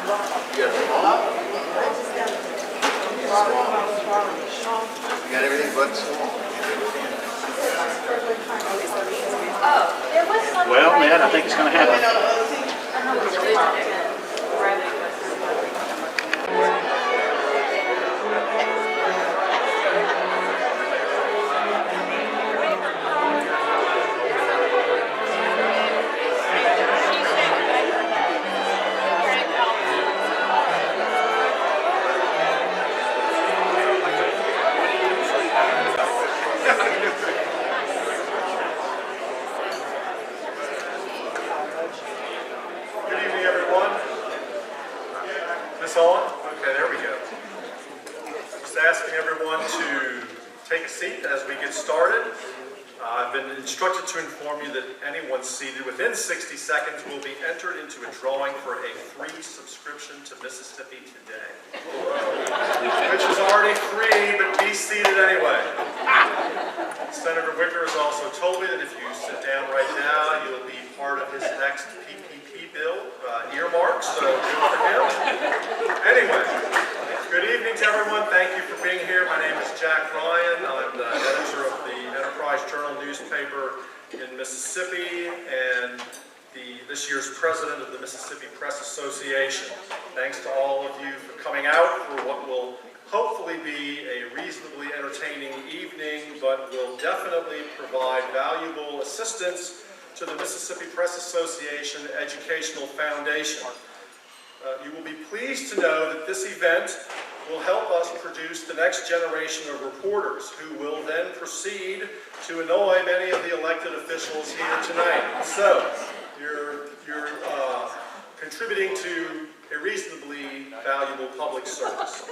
You got everything but small. Well, Ned, I think it's going to happen. Good evening, everyone. This on? Okay, there we go. Just asking everyone to take a seat as we get started. I've been instructed to inform you that anyone seated within 60 seconds will be entered into a drawing for a free subscription to Mississippi Today. Which is already free, but be seated anyway. Senator Wicker has also told me that if you sit down right now, you'll be part of his next PPP bill earmarks, so good for him. Anyway, good evening to everyone. Thank you for being here. My name is Jack Ryan. I'm the editor of the Enterprise Journal newspaper in Mississippi and this year's president of the Mississippi Press Association. Thanks to all of you for coming out for what will hopefully be a reasonably entertaining evening, but will definitely provide valuable assistance to the Mississippi Press Association Educational Foundation. You will be pleased to know that this event will help us produce the next generation of reporters who will then proceed to annoy many of the elected officials here tonight. So, you're contributing to a reasonably valuable public service.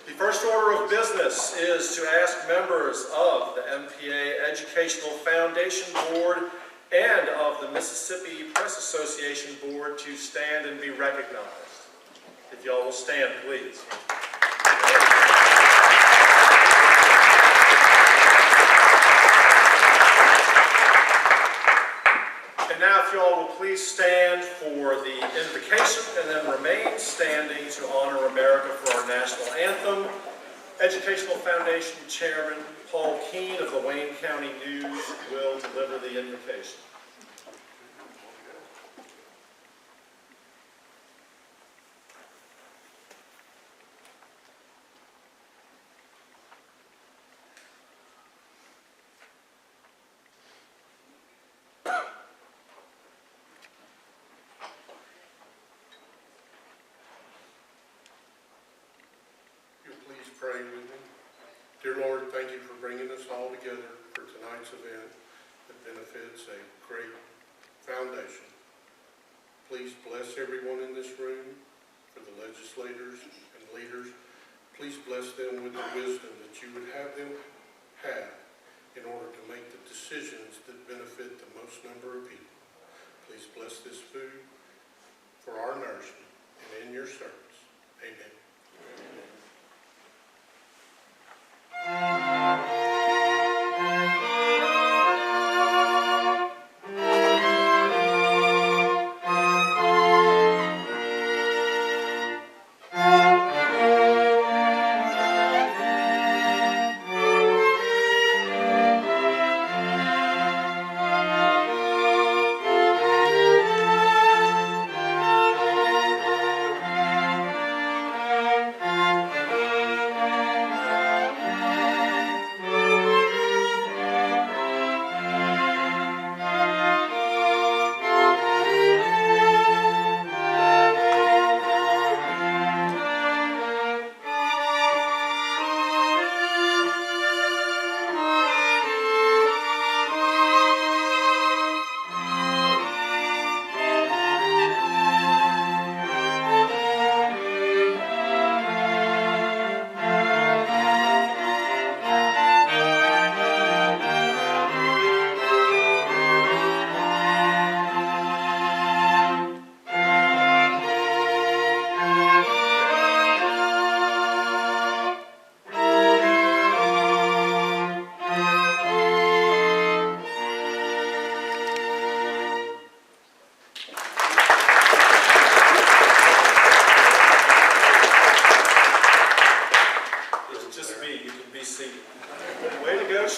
The first order of business is to ask members of the MPA Educational Foundation Board and of the Mississippi Press Association Board to stand and be recognized. If y'all will stand, please. And now if y'all will please stand for the invocation and then remain standing to honor America for our national anthem. Educational Foundation Chairman Paul Keene of the Wayne County News will deliver the invocation. Please pray with me. Dear Lord, thank you for bringing us all together for tonight's event that benefits a great foundation. Please bless everyone in this room, for the legislators and leaders. Please bless them with the wisdom that you would have them have in order to make the decisions that benefit the most number of people. Please bless this food for our nourishment and in your service. Amen.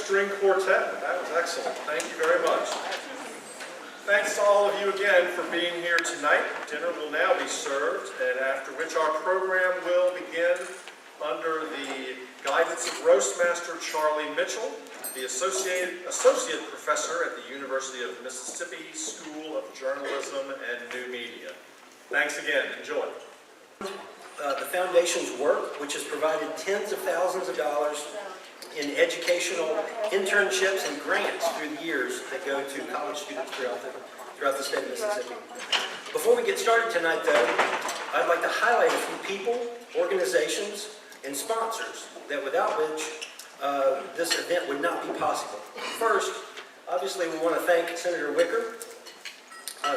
string quartet. That was excellent. Thank you very much. Thanks to all of you again for being here tonight. Dinner will now be served, and after which our program will begin under the guidance of Roastmaster Charlie Mitchell, the Associate Professor at the University of Mississippi School of Journalism and New Media. Thanks again. Enjoy. The Foundation's work, which has provided tens of thousands of dollars in educational internships and grants through the years that go to college students throughout the state of Mississippi. Before we get started tonight, though, I'd like to highlight a few people, organizations, and sponsors that without which this event would not be possible. First, obviously, we want to thank Senator Wicker.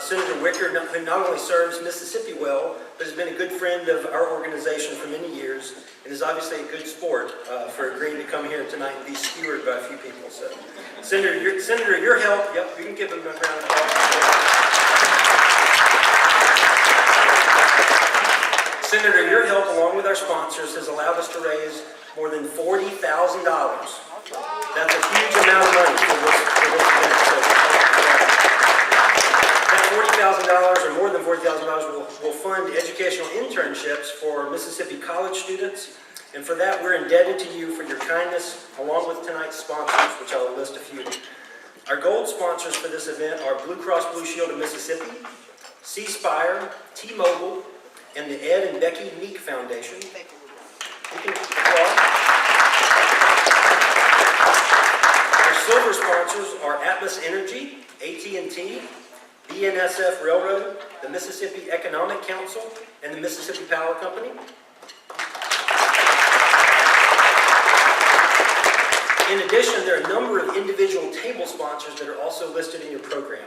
Senator Wicker, who not only serves Mississippi well, but has been a good friend of our organization for many years, and is obviously a good sport for agreeing to come here tonight and be skewered by a few people. So, Senator, your help, yep, you can give him a round of applause. Senator, your help, along with our sponsors, has allowed us to raise more than $40,000. That's a huge amount of money for this event. $40,000 or more than $40,000 will fund educational internships for Mississippi college students, and for that we're indebted to you for your kindness, along with tonight's sponsors, which I will list a few. Our gold sponsors for this event are Blue Cross Blue Shield of Mississippi, C-Spire, T-Mobile, and the Ed and Becky Meek Foundation. You can applaud. Our silver sponsors are Atmos Energy, AT&T, BNSF Railroad, the Mississippi Economic Council, and the Mississippi Power Company. In addition, there are a number of individual table sponsors that are also listed in your program.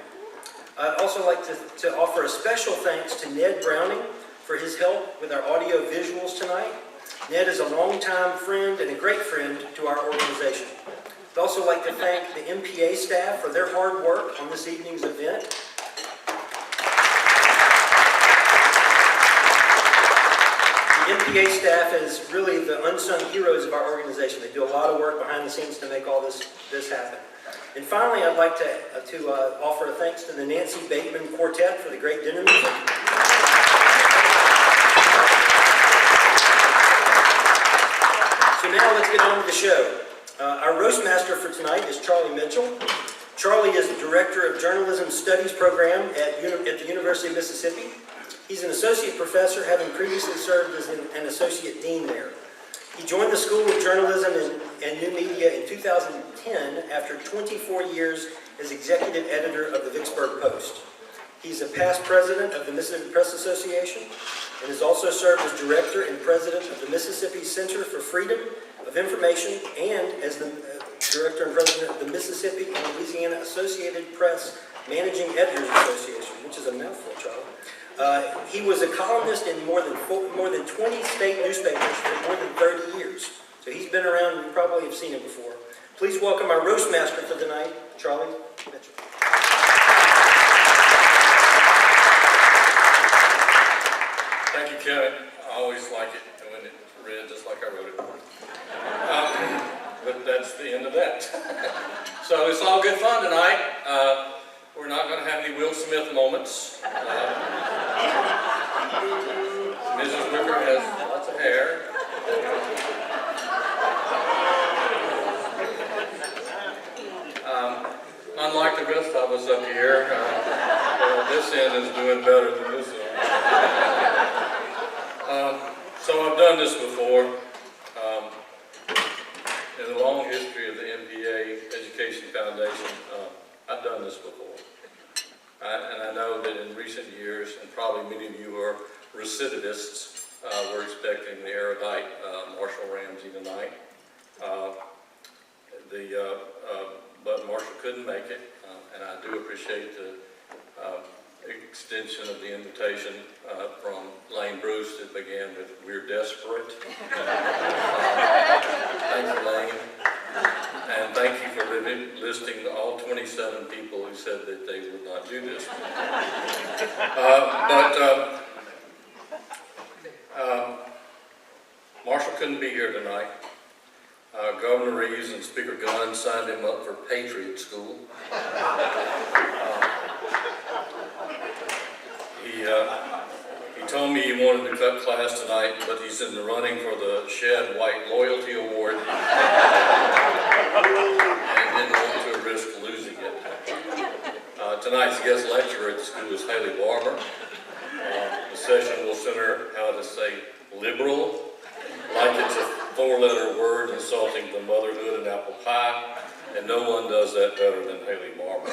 I'd also like to offer a special thanks to Ned Browning for his help with our audio visuals tonight. Ned is a longtime friend and a great friend to our organization. I'd also like to thank the MPA staff for their hard work on this evening's event. The MPA staff is really the unsung heroes of our organization. They do a lot of work behind the scenes to make all this happen. And finally, I'd like to offer a thanks to the Nancy Bateman Quartet for the great dinner music. So now let's get on with the show. Our Roastmaster for tonight is Charlie Mitchell. Charlie is the Director of Journalism Studies Program at the University of Mississippi. He's an associate professor, having previously served as an associate dean there. He joined the School of Journalism and New Media in 2010 after 24 years as executive editor of the Vicksburg Post. He's a past president of the Mississippi Press Association and has also served as director and president of the Mississippi Center for Freedom of Information and as the director and president of the Mississippi and Louisiana Associated Press Managing Editors Association, which is a mouthful, Charlie. He was a columnist in more than 20 state newspapers for more than 30 years. So he's been around, and you probably have seen him before. Please welcome our Roastmaster for the night, Charlie Mitchell. Thank you, Kevin. I always like it when it read just like I wrote it. But that's the end of that. So it's all good fun tonight. We're not going to have any Will Smith moments. Mrs. Wicker has lots of hair. Unlike the rest of us up here, this end is doing better than this end. So I've done this before. In the long history of the MPA Education Foundation, I've done this before. And I know that in recent years, and probably many of you are recidivists, we're expecting the erudite Marshall Ramsey tonight. But Marshall couldn't make it, and I do appreciate the extension of the invitation from Lane Bruce that began with "We're desperate." Thank you, Lane. And thank you for listing all 27 people who said that they would not do this. Marshall couldn't be here tonight. Governor Reeves and Speaker Gunn signed him up for Patriot School. He told me he wanted to cut class tonight, but he's in the running for the Shed White Loyalty Award and didn't want to risk losing it. Tonight's guest lecturer at the school is Haley Barber. The session will center how to say liberal, like it's a four-letter word insulting to motherhood and apple pie, and no one does that better than Haley Barber.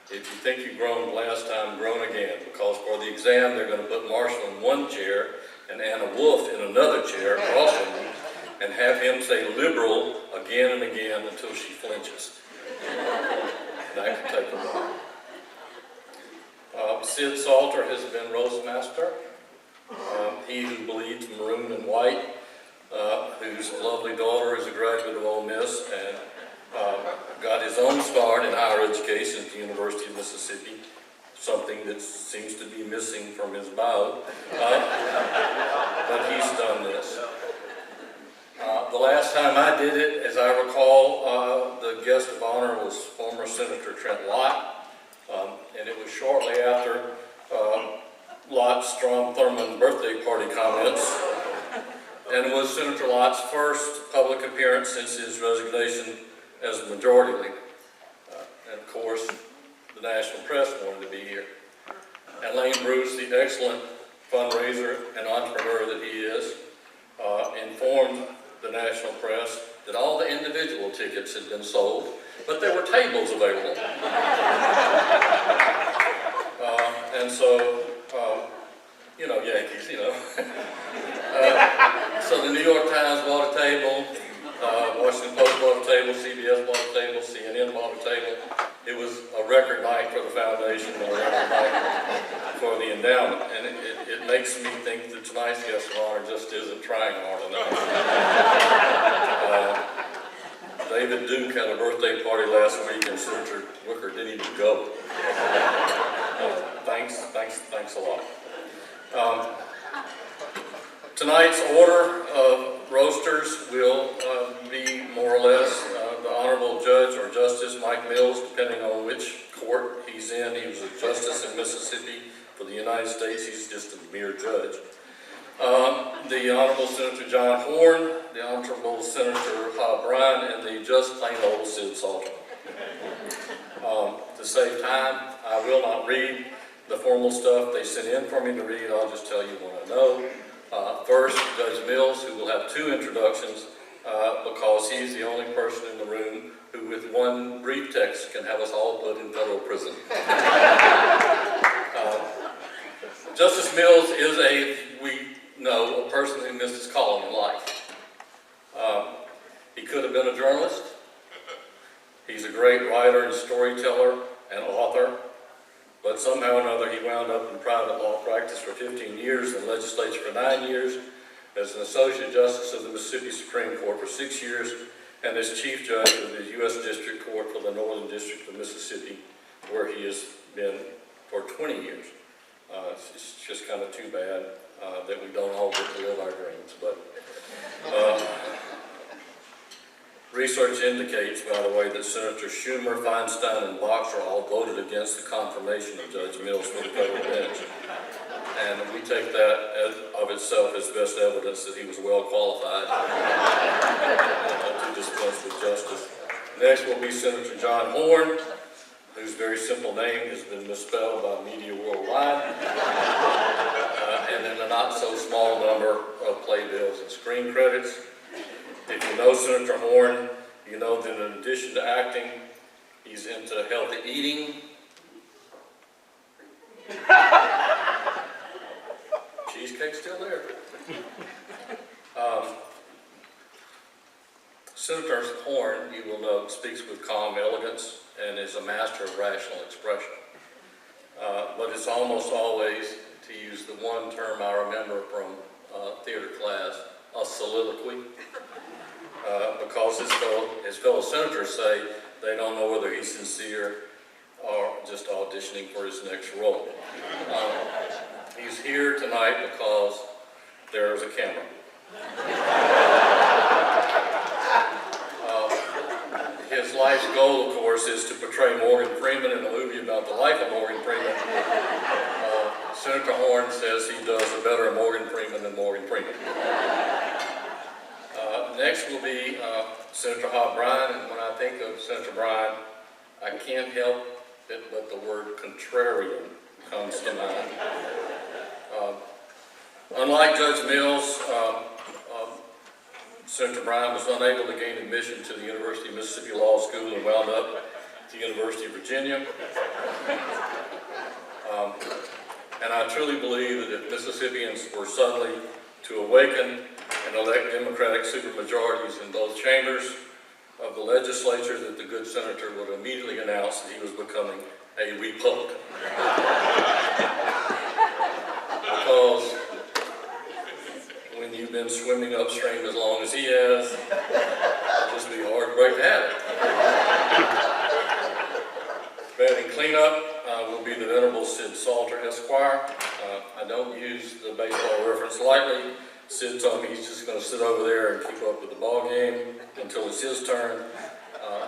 If you think you've grown last time, grown again, because for the exam they're going to put Marshall in one chair and Anna Wolf in another chair across from him, and have him say liberal again and again until she flinches. That could take a while. Sid Salter has been roastmaster. He who bleeds maroon and white, whose lovely daughter is a graduate of Ole Miss and got his own start in higher education at the University of Mississippi, something that seems to be missing from his bio, but he's done this. The last time I did it, as I recall, the guest of honor was former Senator Trent Lott, and it was shortly after Lott's Strom Thurmond birthday party comments, and was Senator Lott's first public appearance since his resignation as the majority leader. And of course, the national press wanted to be here. And Lane Bruce, the excellent fundraiser and entrepreneur that he is, informed the national press that all the individual tickets had been sold, but there were tables available. And so, you know, Yankees, you know. So the New York Times bought a table, Washington Post bought a table, CBS bought a table, CNN bought a table. It was a record night for the foundation and a record night for the endowment. And it makes me think that tonight's guest of honor just isn't trying hard enough. David Duke had a birthday party last week and Senator Wicker didn't even go. Thanks a lot. Tonight's order of roasters will be more or less the Honorable Judge or Justice Mike Mills, depending on which court he's in. He was a justice in Mississippi for the United States. He's just a mere judge. The Honorable Senator John Horn, the Honorable Senator Bob Bryan, and the just plain old Sid Salter. To save time, I will not read the formal stuff they sent in for me to read. I'll just tell you what I know. First, Judge Mills, who will have two introductions because he's the only person in the room who with one brief text can have us all put in federal prison. Justice Mills is a person who missed his calling in life. He could have been a journalist. He's a great writer and storyteller and author. But somehow or another, he wound up in private law practice for 15 years, in the legislature for 9 years, as an Associate Justice of the Mississippi Supreme Court for 6 years, and as Chief Judge of the U.S. District Court for the Northern District of Mississippi, where he has been for 20 years. It's just kind of too bad that we don't all get to live our dreams. But research indicates, by the way, that Senator Schumer, Feinstein, and Boxer all voted against the confirmation of Judge Mills for the federal bench. And we take that as, of itself as best evidence that he was well qualified to dispense with justice. Next will be Senator John Horn, whose very simple name has been misspelled by media worldwide, and in a not so small number of playbills and screen credits. If you know Senator Horn, you know that in addition to acting, he's into healthy eating. Cheesecake's still there. Senator Horn, you will note, speaks with calm elegance and is a master of rational expression. But it's almost always, to use the one term I remember from theater class, a soliloquy. Because his fellow senators say they don't know whether he's sincere or just auditioning for his next role. He's here tonight because there's a camera. life's goal, of course, is to portray Morgan Freeman in a movie about the life of Morgan Freeman. Senator Horn says he does a better Morgan Freeman than Morgan Freeman. Next will be Senator Hobb Bryan, and when I think of Senator Bryan, I can't help it but the word contrarian comes to mind. Unlike Judge Mills, Senator Bryan was unable to gain admission to the University of Mississippi Law School and wound up at the University of Virginia. And I truly believe that if Mississippians were suddenly to awaken and elect Democratic supermajorities in both chambers of the legislature, that the good senator would immediately announce that he was becoming a Republican. Because when you've been swimming upstream as long as he has, it'll just be a hard break to have it. Batting cleanup will be the Venerable Sid Salter, Esquire. I don't use the baseball reference lightly. Sid told me he's just going to sit over there and keep up with the ball game until it's his turn.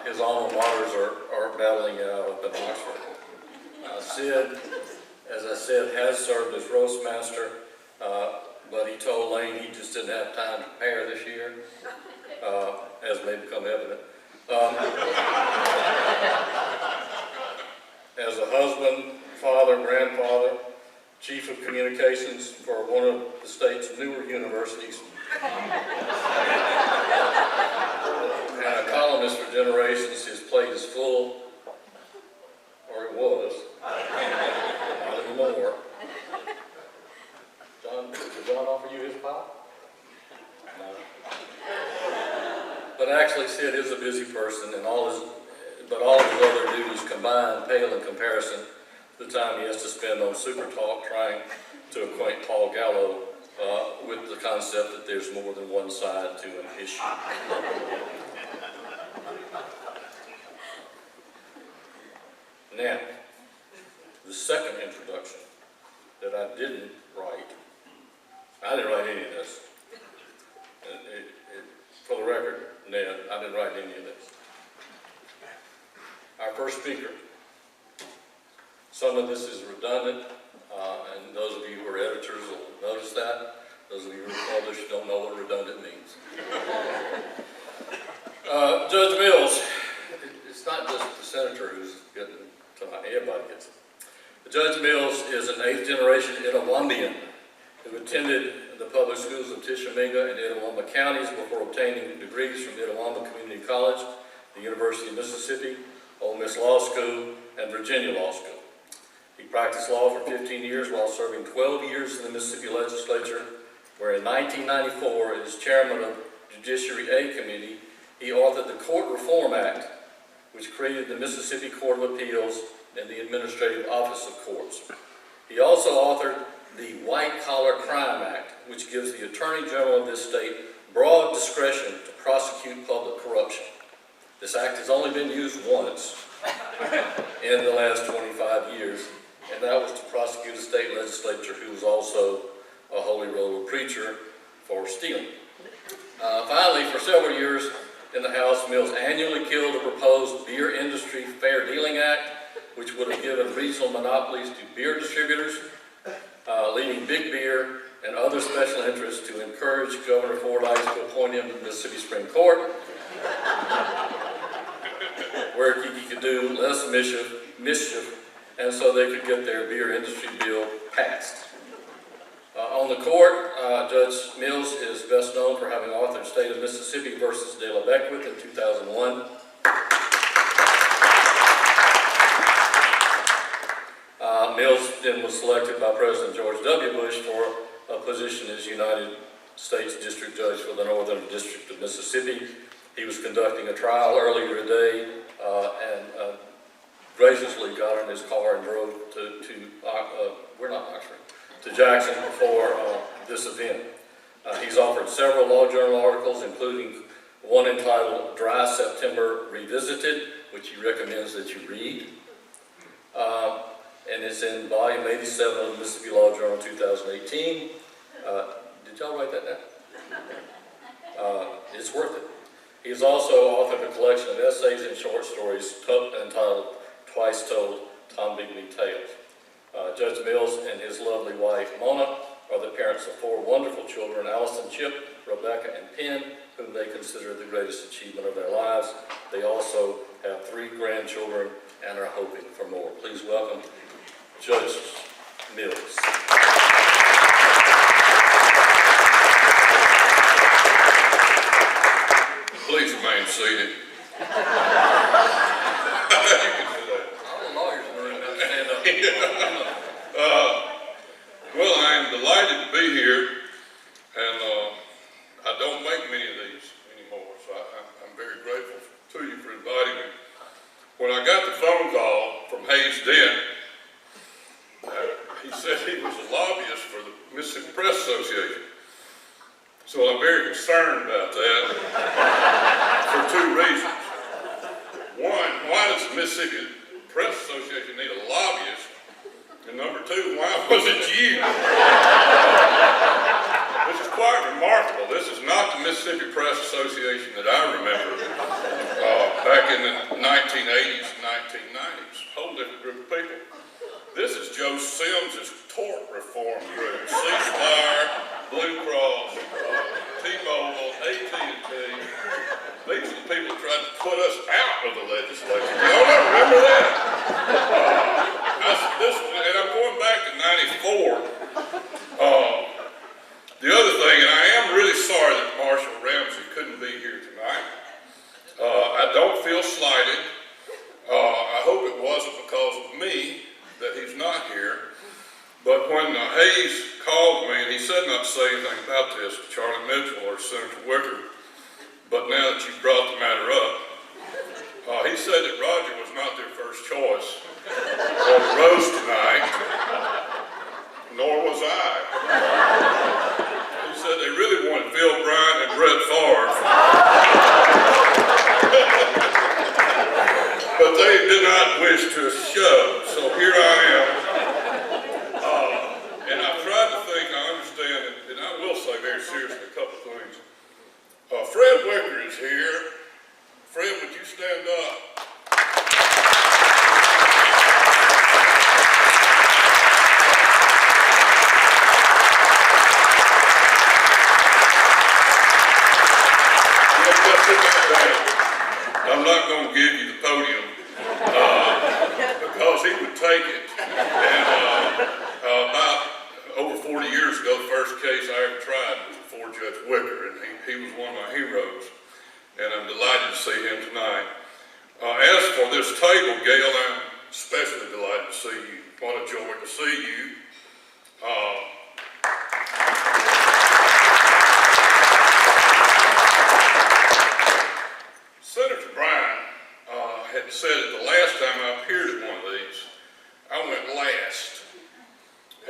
His alma maters are battling it out up in Oxford. Sid, as I said, has served as roast master, but he told Lane he just didn't have time to prepare this year, as may become evident. As a husband, father, grandfather, chief of communications for one of the state's newer universities, and a columnist for generations, his plate is full, or it was, not anymore. John, did John offer you his pie? No. But actually, Sid is a busy person, and all his other duties combined pale in comparison to the time he has to spend on Super Talk trying to acquaint Paul Gallo with the concept that there's more than one side to an issue. Now, the second introduction that I didn't write any of this. For the record, Ned, I didn't write any of this. Our first speaker. Some of this is redundant, and those of you who are editors will notice that. Those of you who are published don't know what redundant means. Judge Mills, it's not just the senator who's getting tonight, everybody gets it. Judge Mills is an 8th generation Itawambian who attended the public schools of Tishomingo and Itawamba counties before obtaining degrees from Itawamba Community College, the University of Mississippi, Ole Miss Law School, and Virginia Law School. He practiced law for 15 years while serving 12 years in the Mississippi legislature, where in 1994, as chairman of Judiciary A Committee, he authored the Court Reform Act, which created the Mississippi Court of Appeals and the Administrative Office of Courts. He also authored the White Collar Crime Act, which gives the Attorney General of this state broad discretion to prosecute public corruption. This act has only been used once in the last 25 years, and that was to prosecute a state legislature who was also a Holy Roller preacher for stealing. Finally, for several years in the House, Mills annually killed a proposed Beer Industry Fair Dealing Act, which would have given regional monopolies to beer distributors, leading Big Beer and other special interests to encourage Governor Fordyce to appoint him to the Mississippi Supreme Court, where he could do less mischief, and so they could get their beer industry bill passed. On the court, Judge Mills is best known for having authored State of Mississippi versus De La Beckwith in 2001. Mills then was selected by President George W. Bush for a position as United States District Judge for the Northern District of Mississippi. He was conducting a trial earlier today and graciously got in his car and drove to Jackson for this event. He's authored several law journal articles, including one entitled Dry September Revisited, which he recommends that you read. And it's in volume 87 of the Mississippi Law Journal 2018. Did y'all write that down? It's worth it. He has also authored a collection of essays and short stories entitled Twice Told Tom Bigby Tales. Judge Mills and his lovely wife, Mona, are the parents of 4 wonderful children, Allison, Chip, Rebecca, and Penn, whom they consider the greatest achievement of their lives. They also have 3 grandchildren and are hoping for more. Please welcome Judge Mills. Please remain seated. All the lawyers in the room have to stand up. Well, I am delighted to be here, and I don't make many of these anymore, so I'm very grateful to you for inviting me. When I got the phone call from Hayes Dent, he said he was a lobbyist for the Mississippi Press Association. So I'm very concerned about that for 2 reasons. One, why does the Mississippi Press Association need a lobbyist? And number 2, why was it you? This is quite remarkable. This is not the Mississippi Press Association that I remember back in the 1980s and 1990s. Whole different group of people. This is Joe Sims's tort reform group. C-Spire, Blue Cross, T-Mobile, AT&T. These are the people who tried to put us out of the legislature. Y'all don't remember that? And I'm going back to 94. The other thing, and I am really sorry that Marshall Ramsey couldn't be here tonight. I don't feel slighted. I hope it wasn't because of me that he's not here. But when Hayes called me, and he said not to say anything about this to Charlie Mitchell or Senator Wicker, but now that you've brought the matter up, he said that Roger was not their first choice on the roast tonight, nor was I. He said they really wanted Phil Bryant and Brett Favre, but they did not wish to show, so here I am. And I've tried to think, I understand, and I will say very seriously a couple things. Fred Wicker is here. Fred, would you stand up? I'm not going to give you the podium because he would take it. And about over 40 years ago, the first case I ever tried was before Judge Wicker, and he was one of my heroes. And I'm delighted to see him tonight. As for this table, Gail, I'm especially delighted to see you. What a joy to see you. Senator Bryant had said that the last time I appeared at one of these, I went last.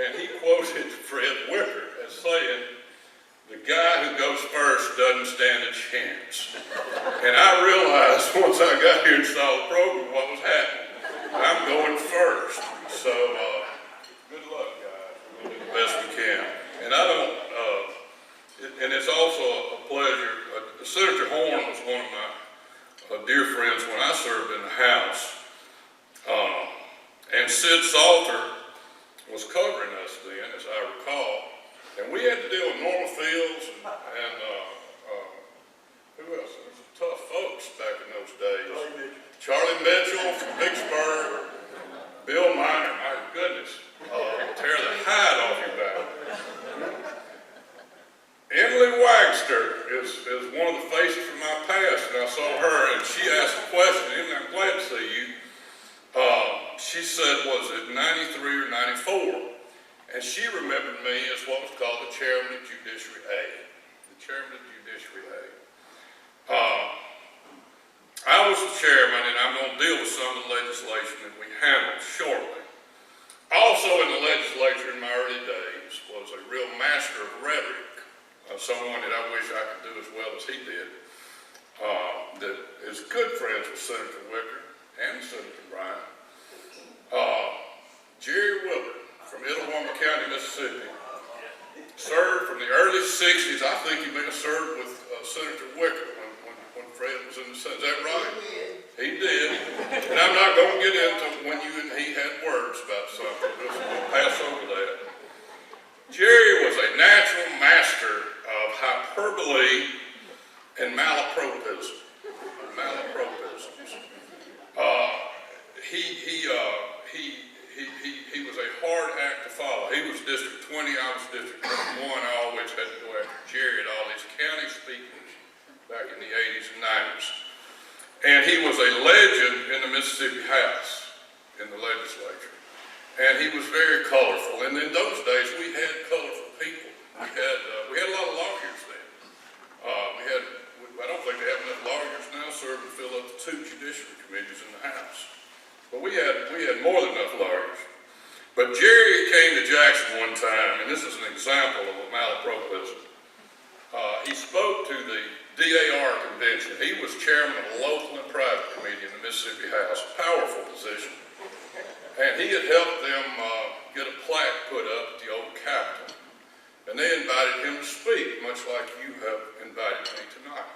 And he quoted Fred Wicker as saying, "The guy who goes first doesn't stand a chance." And I realized once I got here and saw the program what was happening. I'm going first. So good luck, guys. We'll do the best we can. And I don't, and it's also a pleasure. Senator Horn was one of my dear friends when I served in the House. And Sid Salter was covering us then, as I recall. And we had to deal with Norma Fields and who else? There was some tough folks back in those days. Charlie Mitchell from Vicksburg, Bill Miner, my goodness, tear the hide off your back. Emily Wagster is one of the faces from my past, and I saw her, and she asked a question. Emily, I'm glad to see you. She said, was it 93 or 94? And she remembered me as what was called the chairman of Judiciary A. The chairman of Judiciary A. I was the chairman, and I'm going to deal with some of the legislation that we handled shortly. Also in the legislature in my early days was a real master of rhetoric, someone that I wish I could do as well as he did, that is good friends with Senator Wicker and Senator Bryant. Jerry Willard from Itawamba County, Mississippi, served from the early 60s. I think he may have served with Senator Wicker when Fred was in the Senate. Is that right? He did. And I'm not going to get into when you and he had words about something. We'll pass over that. Jerry was a natural master of hyperbole and malapropism. Malapropisms. He was a hard act to follow. He was District 20, I was District 21. I always had to go after Jerry at all these county speakers back in the 80s and 90s. And he was a legend in the Mississippi House, in the legislature. And he was very colorful. And in those days, we had colorful people. We had a lot of lawyers then. I don't think they have enough lawyers now serving to fill up the 2 judiciary committees in the House. But we had more than enough lawyers. But Jerry came to Jackson one time, and this is an example of a malapropism. He spoke to the DAR convention. He was chairman of the local and private committee in the Mississippi House, a powerful position. And he had helped them get a plaque put up at the old Capitol. And they invited him to speak, much like you have invited me tonight.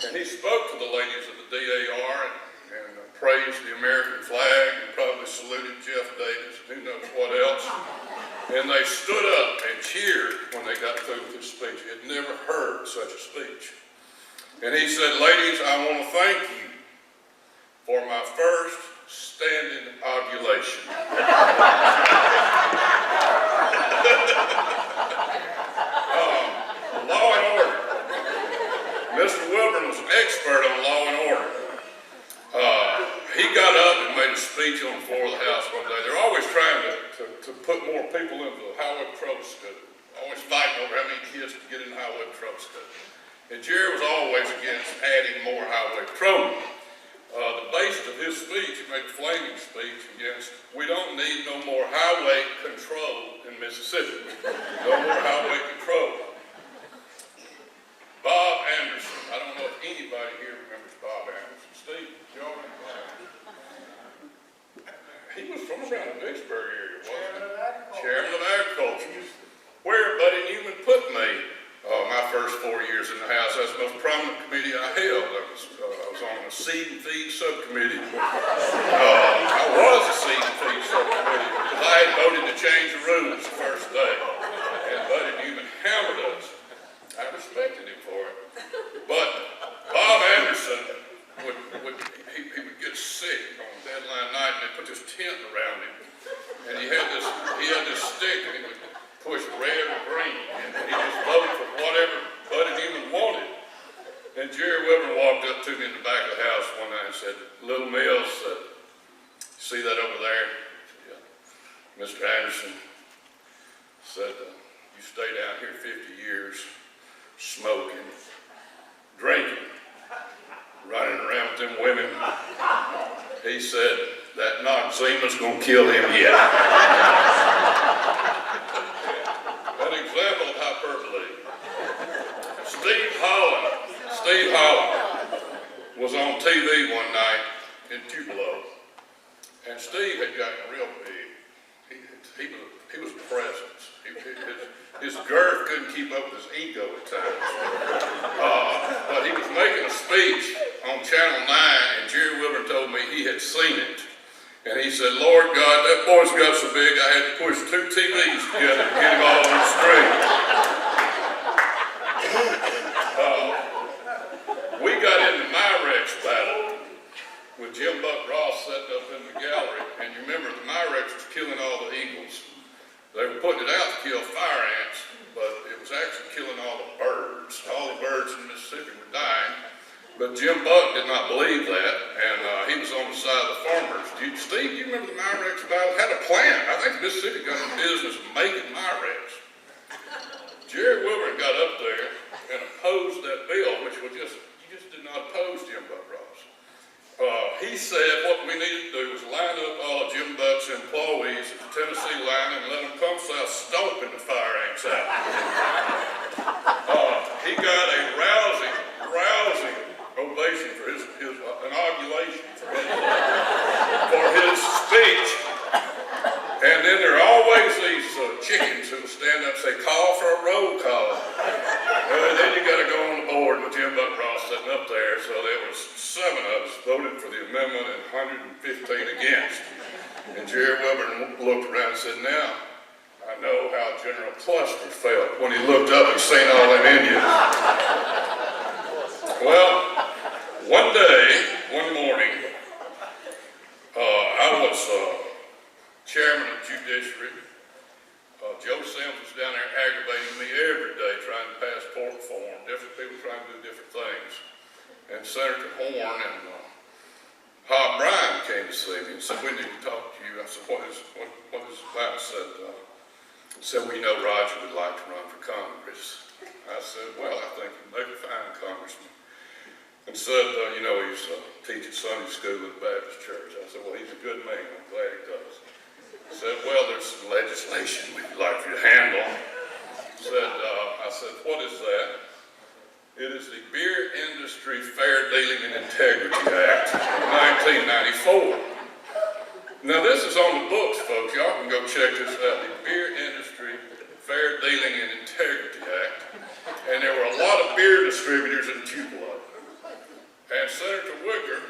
And he spoke to the ladies of the DAR and praised the American flag and probably saluted Jeff Davis and who knows what else. And they stood up and cheered when they got through with his speech. He had never heard such a speech. And he said, ladies, I want to thank you for my first standing ovulation. Law and order. Mr. Wilburn was an expert on law and order. He got up and made a speech on the floor of the House one day. They're always trying to put more people into the highway patrol school. Always fighting over how many kids to get in the highway patrol school. And Jerry was always against adding more highway patrolmen. The basis of his speech, he made a flaming speech against, we don't need no more highway control in Mississippi. No more highway control. Bob Anderson. I don't know if anybody here remembers Bob Anderson. Steve, y'all remember Bob Anderson? He was from around the Vicksburg area, wasn't he? Chairman of Agriculture. Where Buddy Newman put me my first 4 years in the House. That's the most prominent committee I held. I was on a seed and feed subcommittee. I was a seed and feed subcommittee because I had voted to change the rules the first day. And Buddy Newman hammered us. I respected him for it. But Bob Anderson he would get sick on deadline night, and they put this tent around him. And he had this stick, and he would push red or green, and he just voted for whatever Buddy Newman wanted. And Jerry Wilburn walked up to me in the back of the house one night and said, Little Mills, see that over there? Yeah. Mr. Anderson said, you stay down here 50 years, smoking, drinking, running around with them women. He said, that Noxema's gonna kill him yet. An example of hyperbole. Steve Holland was on TV one night in Tupelo, and Steve had gotten real big. He was a presence. His girth couldn't keep up with his ego at times. But he was making a speech on Channel 9, and Jerry Wilburn told me he had seen it. And he said, Lord God, that boy's got so big I had to push 2 TVs together to get him all on the screen. We got into Myrex battle with Jim Buck Ross sitting up in the gallery. And you remember the Myrex was killing all the eagles. They were putting it out to kill fire ants, but it was actually killing all the birds. All the birds in Mississippi were dying. But Jim Buck did not believe that, and he was on the side of the farmers. Steve, do you remember the Myrex battle? Had a plant. I think Mississippi got in the business of making Myrex. Jerry Wilburn got up there and opposed that bill, which was you just did not oppose Jim Buck Ross. He said what we needed to do was line up all of Jim Buck's employees at the Tennessee line and let them come south stomping the fire ants out. He got a rousing ovation for his inauguration for his speech. And then there are always these chickens who stand up and say, call for a roll call. Then you got to go on the board with Jim and Buck Ross sitting up there, so there was 7 of us voted for the amendment and 115 against. And Jerry Wilburn looked around and said, now, I know how General Cluster felt when he looked up and seen all them Indians. Well, one morning, I was chairman of judiciary. Joe Sims was down there aggravating me every day trying to pass tort reform, different people trying to do different things. And Senator Horn and Bob Bryan came to see me and said, we need to talk to you. I said, what is it about? He said, well, you know, Roger would like to run for Congress. I said, well, I think he'd make a fine congressman. And said, you know, he's teaching Sunday school at the Baptist church. I said, well, he's a good man. I'm glad he does. He said, well, there's some legislation we'd like you to handle. I said, what is that? It is the Beer Industry Fair Dealing and Integrity Act of 1994. Now, this is on the books, folks. Y'all can go check this out. The Beer Industry Fair Dealing and Integrity Act. And there were a lot of beer distributors in Tupelo. And Senator Wicker,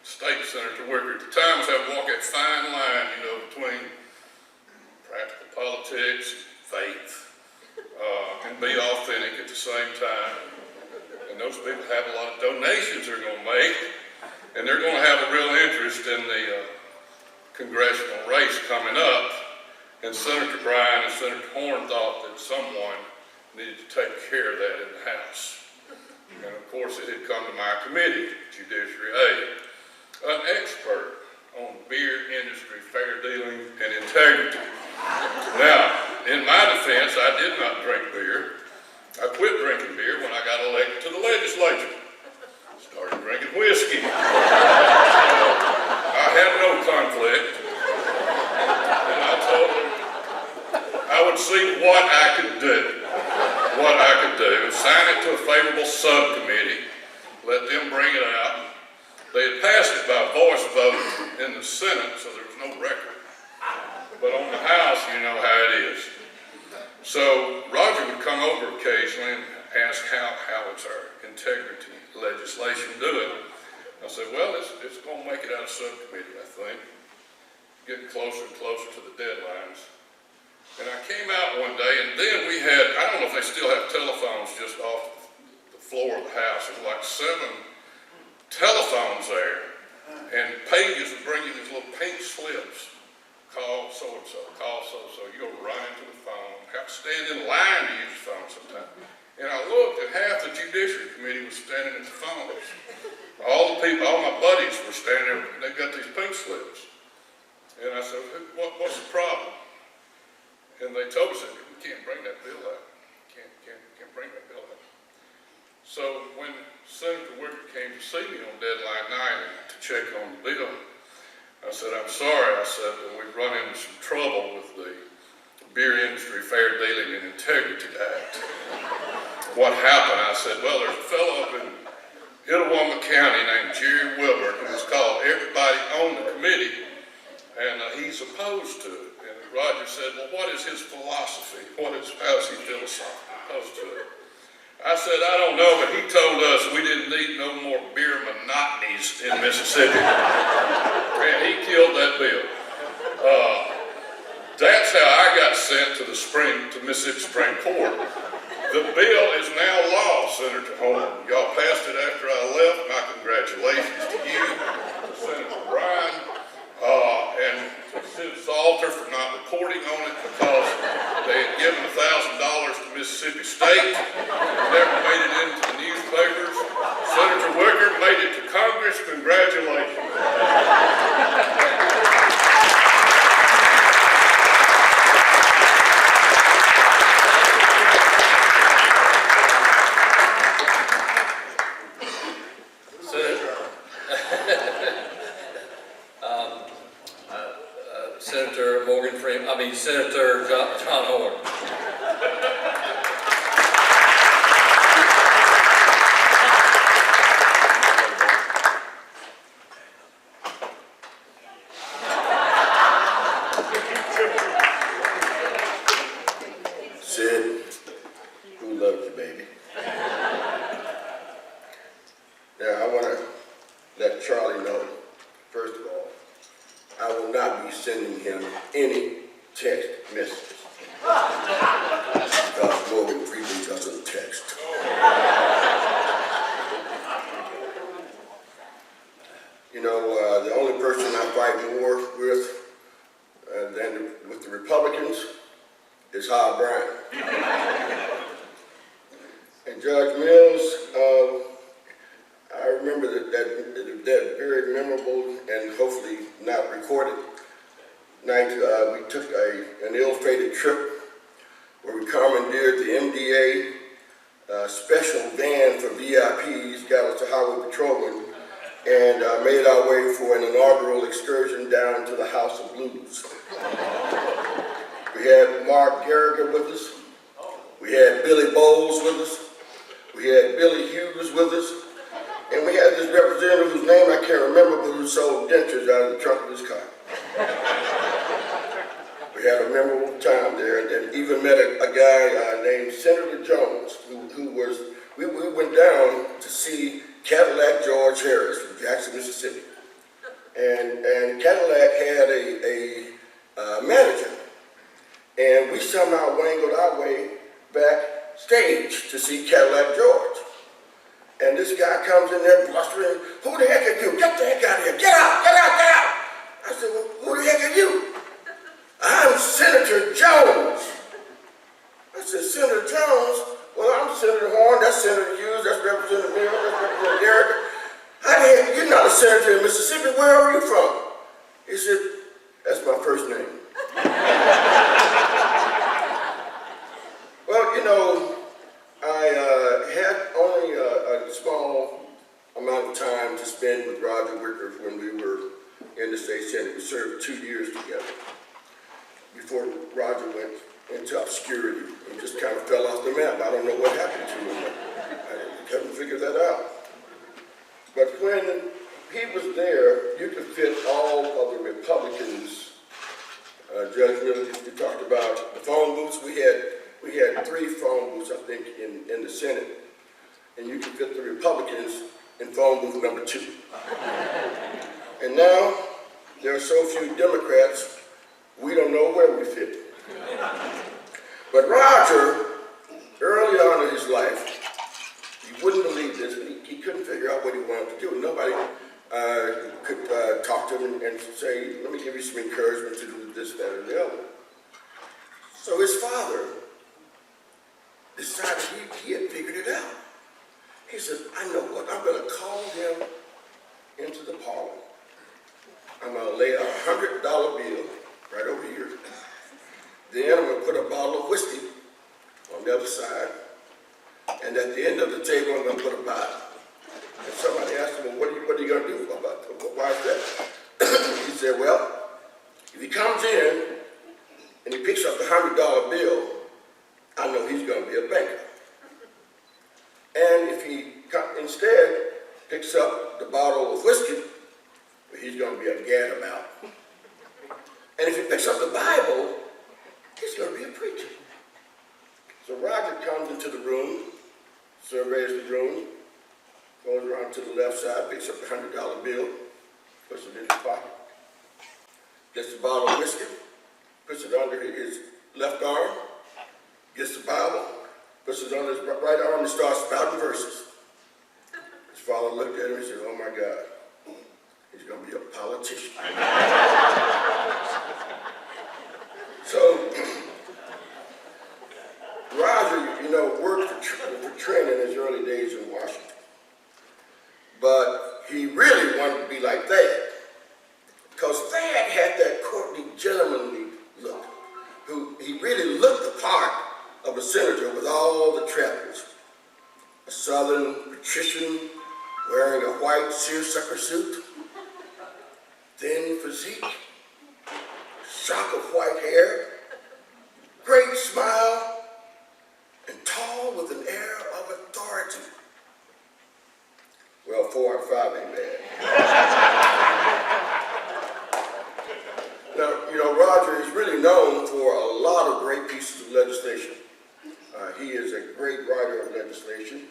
State Senator Wicker, at the time was having to walk that fine line, you know, between practical politics, faith, and be authentic at the same time. And those people have a lot of donations they're going to make, and they're going to have a real interest in the congressional race coming up. And Senator Bryan and Senator Horn thought that someone needed to take care of that in the House. And of course, it had come to my committee, Judiciary A, an expert on beer industry, fair dealing, and integrity. Now, in my defense, I did not drink beer. I quit drinking beer when I got elected to the legislature. Started drinking whiskey. I had no conflict. And I told them I would see what I could do. Sign it to a favorable subcommittee, let them bring it out. They had passed it by voice vote in the Senate, so there was no record. But on the House, you know how it is. So Roger would come over occasionally and ask how is our integrity legislation doing. I said, well, it's going to make it out of subcommittee, I think. Getting closer and closer to the deadlines. And I came out one day, and then we had, I don't know if they still have telephones just off the floor of the house. There were like 7 telephones there, and pages would bring you these little pink slips. Call so-and-so, call so-and-so. You go right into the phone, have to stand in line to use the phone sometimes. And I looked, and half the Judiciary Committee was standing at the phones. All the people, all my buddies were standing there, and they got these pink slips. And I said, what's the problem? And they told us that we can't bring that bill out. Can't bring that bill out. So when Senator Wicker came to see me on deadline night to check on the bill, I said, I'm sorry. I said, we've run into some trouble with the Beer Industry Fair Dealing and Integrity Act. What happened? I said, well, there's a fellow up in Itawamba County named Jerry Wilburn who's called everybody on the committee, and he's opposed to it. And Roger said, well, what is his philosophy? How is he philosophically opposed to it? I said, I don't know, but he told us we didn't need no more beer monotonies in Mississippi. And he killed that bill. That's how I got sent to Mississippi Supreme Court. The bill is now law, Senator Horn. Y'all passed it after I left. My congratulations to you, to Senator Bryan, and to Sid Salter for not reporting on it because they had given $1,000 to Mississippi State, never made it into the newspapers. Senator Wicker made it to Congress. Congratulations. Senator John Horn. Sid, who loves you, baby? recorded night, we took an ill-fated trip where we commandeered the MDA special van for VIPs, got us to Highway Patrolman, and made our way for an inaugural excursion down to the House of Blues. We had Mark Gallagher with us. We had Billy Bowles with us. We had Billy Hughes with us. And we had this representative whose name I can't remember, but who sold dentures out of the trunk of his car. We had a memorable time there, and even met a guy named Senator Jones, we went down to see Cadillac George Harris from Jackson, Mississippi. And Cadillac had a manager, and we somehow wangled our way backstage to see Cadillac George. And this guy comes in there blustering, "Who the heck are you? Get the heck out of here! Get out! Get out! Get out!" I said, "Well, who the heck are you?" "I'm Senator Jones." I said, "Senator Jones? Well, I'm Senator Horn, that's Senator Hughes, that's Representative Miller, that's Representative Garrett. How the heck, you're not a senator in Mississippi, where are you from?" He said, "That's my first name." Well, you know, I had only a small amount of time to spend with Roger Wicker when we were in the state senate. We served 2 years together before Roger went into obscurity and just kind of fell off the map. I don't know what happened to him. I haven't figured that out. But when he was there, you could fit all of the Republicans. Judge Miller, you talked about the phone booths. We had 3 phone booths, I think, in the Senate, and you could fit the Republicans in phone booth number 2. And now there are so few Democrats, we don't know where we fit. But Roger, early on in his life, you wouldn't believe this, but he couldn't figure out what he wanted to do. Nobody could talk to him and say, "Let me give you some encouragement to do this, that, or the other." So his father decided he had figured it out. He said, "I know what, I'm going to call him into the parlor. I'm going to lay a $100 bill right over here. Then I'm going to put a bottle of whiskey on the other side. And at the end of the table, I'm going to put a Bible." And somebody asked him, "Well, what are you going to do about that? Why is that?" He said, "Well, if he comes in and he picks up the $100 bill, I know he's going to be a banker. And if he instead picks up the bottle of whiskey, he's going to be a gadabout. And if he picks up the Bible, he's going to be a preacher." So Roger comes into the room, surveys the room, goes around to the left side, picks up the $100 bill, puts it in his pocket, gets the bottle of whiskey, puts it under his left arm, gets the Bible, puts it on his right arm and starts spouting verses. His father looked at him and said, "Oh my God, he's going to be a politician." So, Roger, you know, worked for Trent in his early days in Washington. But he really wanted to be like Thad, because Thad had that courtly, gentlemanly look. He really looked the part of a senator with all the trappings. A Southern patrician wearing a white seersucker suit, thin physique, shock of white hair, great smile, and tall with an air of authority. Well, 4 out of 5 ain't bad. Now, you know, Roger is really known for a lot of great pieces of legislation. He is a great writer of legislation.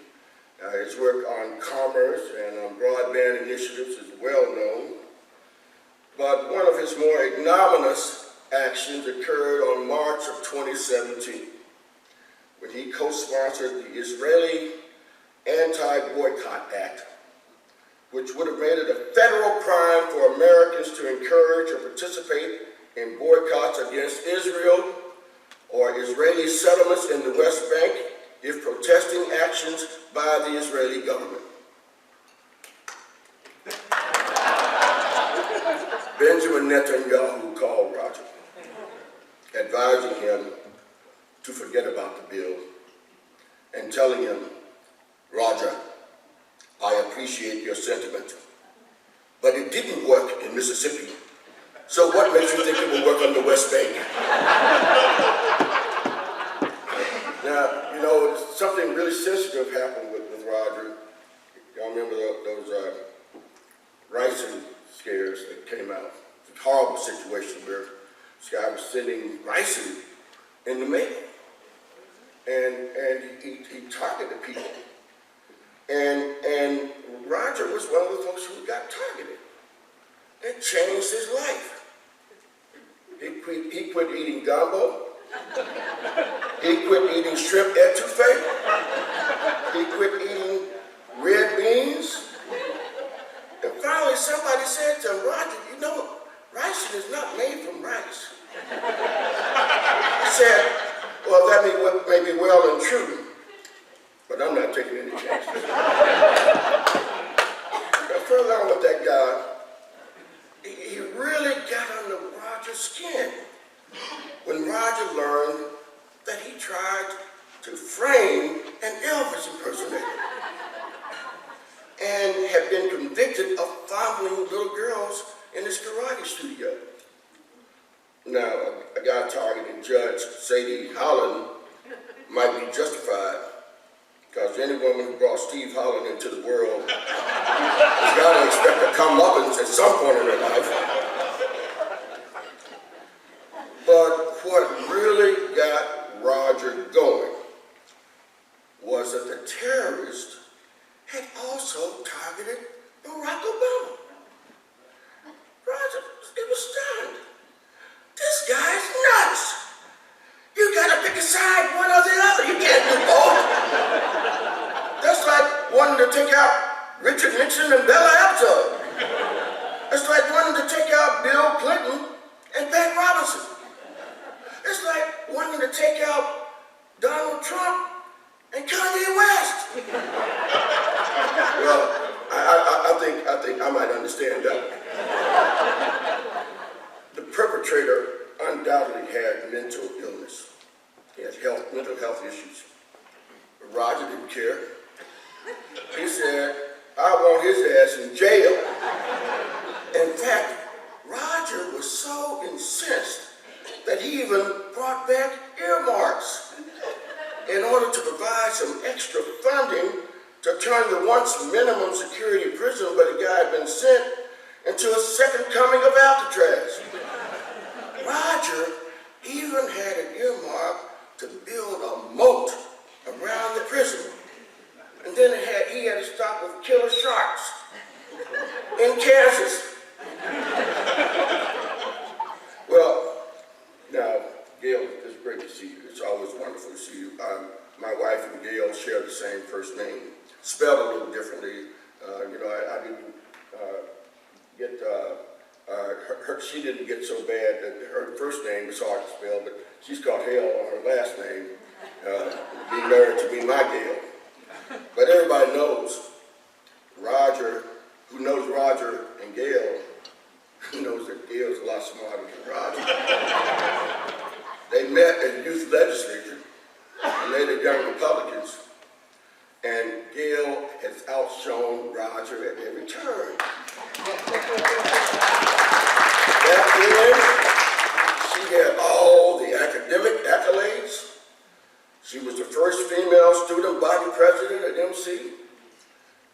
His work on commerce and on broadband initiatives is well known. But one of his more ignominious actions occurred on March of 2017, when he co-sponsored the Israeli Anti-Boycott Act, which would have made it a federal crime for Americans to encourage or participate in boycotts against Israel or Israeli settlements in the West Bank if protesting actions by the Israeli government. Benjamin Netanyahu called Roger, advising him to forget about the bill and telling him, Roger, I appreciate your sentiment, but it didn't work in Mississippi. So what makes you think it will work on the West Bank? Now, you know, something really sensitive happened with Roger. Y'all remember those ricin scares that came out? It's a horrible situation where this guy was sending ricin in the mail. And he targeted people. And Roger was one of the folks who got targeted. It changed his life. He quit eating gumbo. He quit eating shrimp etouffee. He quit eating red beans. And finally somebody said to him, Roger, you know, ricin is not made from rice. He said, well, that may be well and true, but I'm not taking any chances. Now, further on with that guy, he really got under Roger's skin when Roger learned that he tried to frame an Elvis impersonator and had been convicted of fondling little girls in his karate studio. Now, a guy targeting Judge Sadie Holland might be justified, because any woman who brought Steve Holland into the world has got to expect to come up at some point in her life. But what really got Roger going was that the terrorist had also targeted Barack Obama. Roger, he was stunned. This guy's nuts. You gotta pick a side, one or the other. You can't do both. That's like wanting to take out Richard Nixon and Bella Abzug. It's like wanting to take out Bill Clinton and Pat Robinson. It's like wanting to take out Donald Trump and Kanye West. Well, I think I might understand that. The perpetrator undoubtedly had mental illness. He had mental health issues. But Roger didn't care. He said, I want his ass in jail. In fact, Roger was so incensed that he even brought back earmarks in order to provide some extra funding to turn the once minimum security prison where the guy had been sent into a second coming of Alcatraz. Roger even had an earmark to build a moat around the prison. And then he had to stop with killer sharks in Kansas. Well, now, Gail, it's great to see you. It's always wonderful to see you. My wife and Gail share the same first name, spelled a little differently. I didn't get, she didn't get so bad that her first name was hard to spell, but she's called Hale on her last name, being married to be my Gail. But everybody knows Roger, who knows Roger and Gail, who knows that Gail's a lot smarter than Roger. They met at youth legislature, and later young Republicans, and Gail has outshone Roger at every turn. Back then, she had all the academic accolades. She was the first female student body president at MC.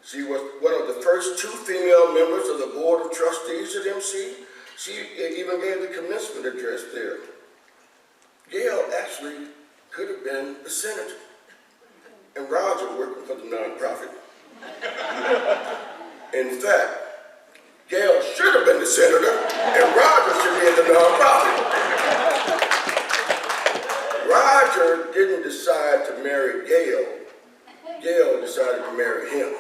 She was one of the first 2 female members of the board of trustees at MC. She even gave the commencement address there. Gail actually could have been a senator, and Roger working for the nonprofit. In fact, Gail should have been the senator, and Roger should be in the nonprofit. Roger didn't decide to marry Gail. Gail decided to marry him.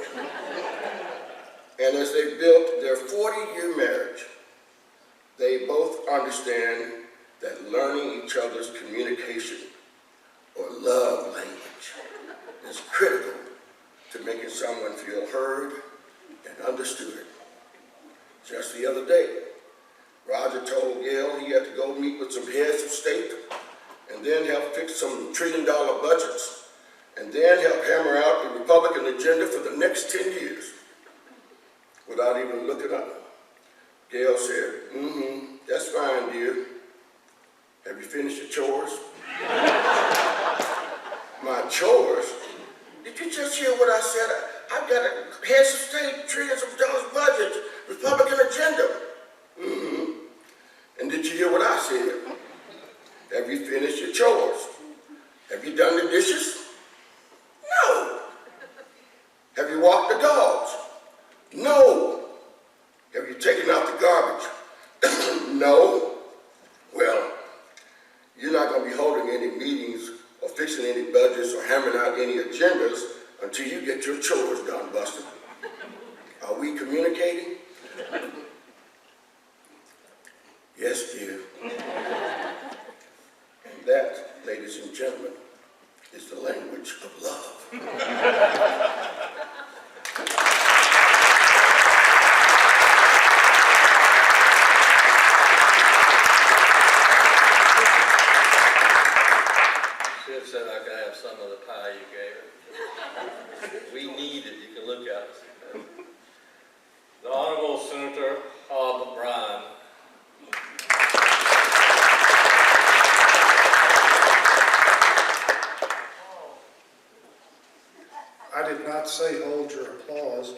And as they built their 40-year marriage, they both understand that learning each other's communication or love language is critical to making someone feel heard and understood. Just the other day, Roger told Gail he had to go meet with some heads of state and then help fix some trillion-dollar budgets and then help hammer out the Republican agenda for the next 10 years without even looking up. Gail said, that's fine, dear. Have you finished your chores? My chores? Did you just hear what I said? I've got a heads of state, trillions of dollars budget, Republican agenda. And did you hear what I said? Have you finished your chores? Have you done the dishes? No. Have you walked the dogs? No. Have you taken out the garbage? No. Well, you're not going to be holding any meetings or fixing any budgets or hammering out any agendas until you get your chores done, Buster. Are we communicating? Yes, dear. And that, ladies and gentlemen, is the language of love. She had said I could have some of the pie you gave her. We need it. You can look at it. The Honorable Senator Hobb Bryan. I did not say hold your applause.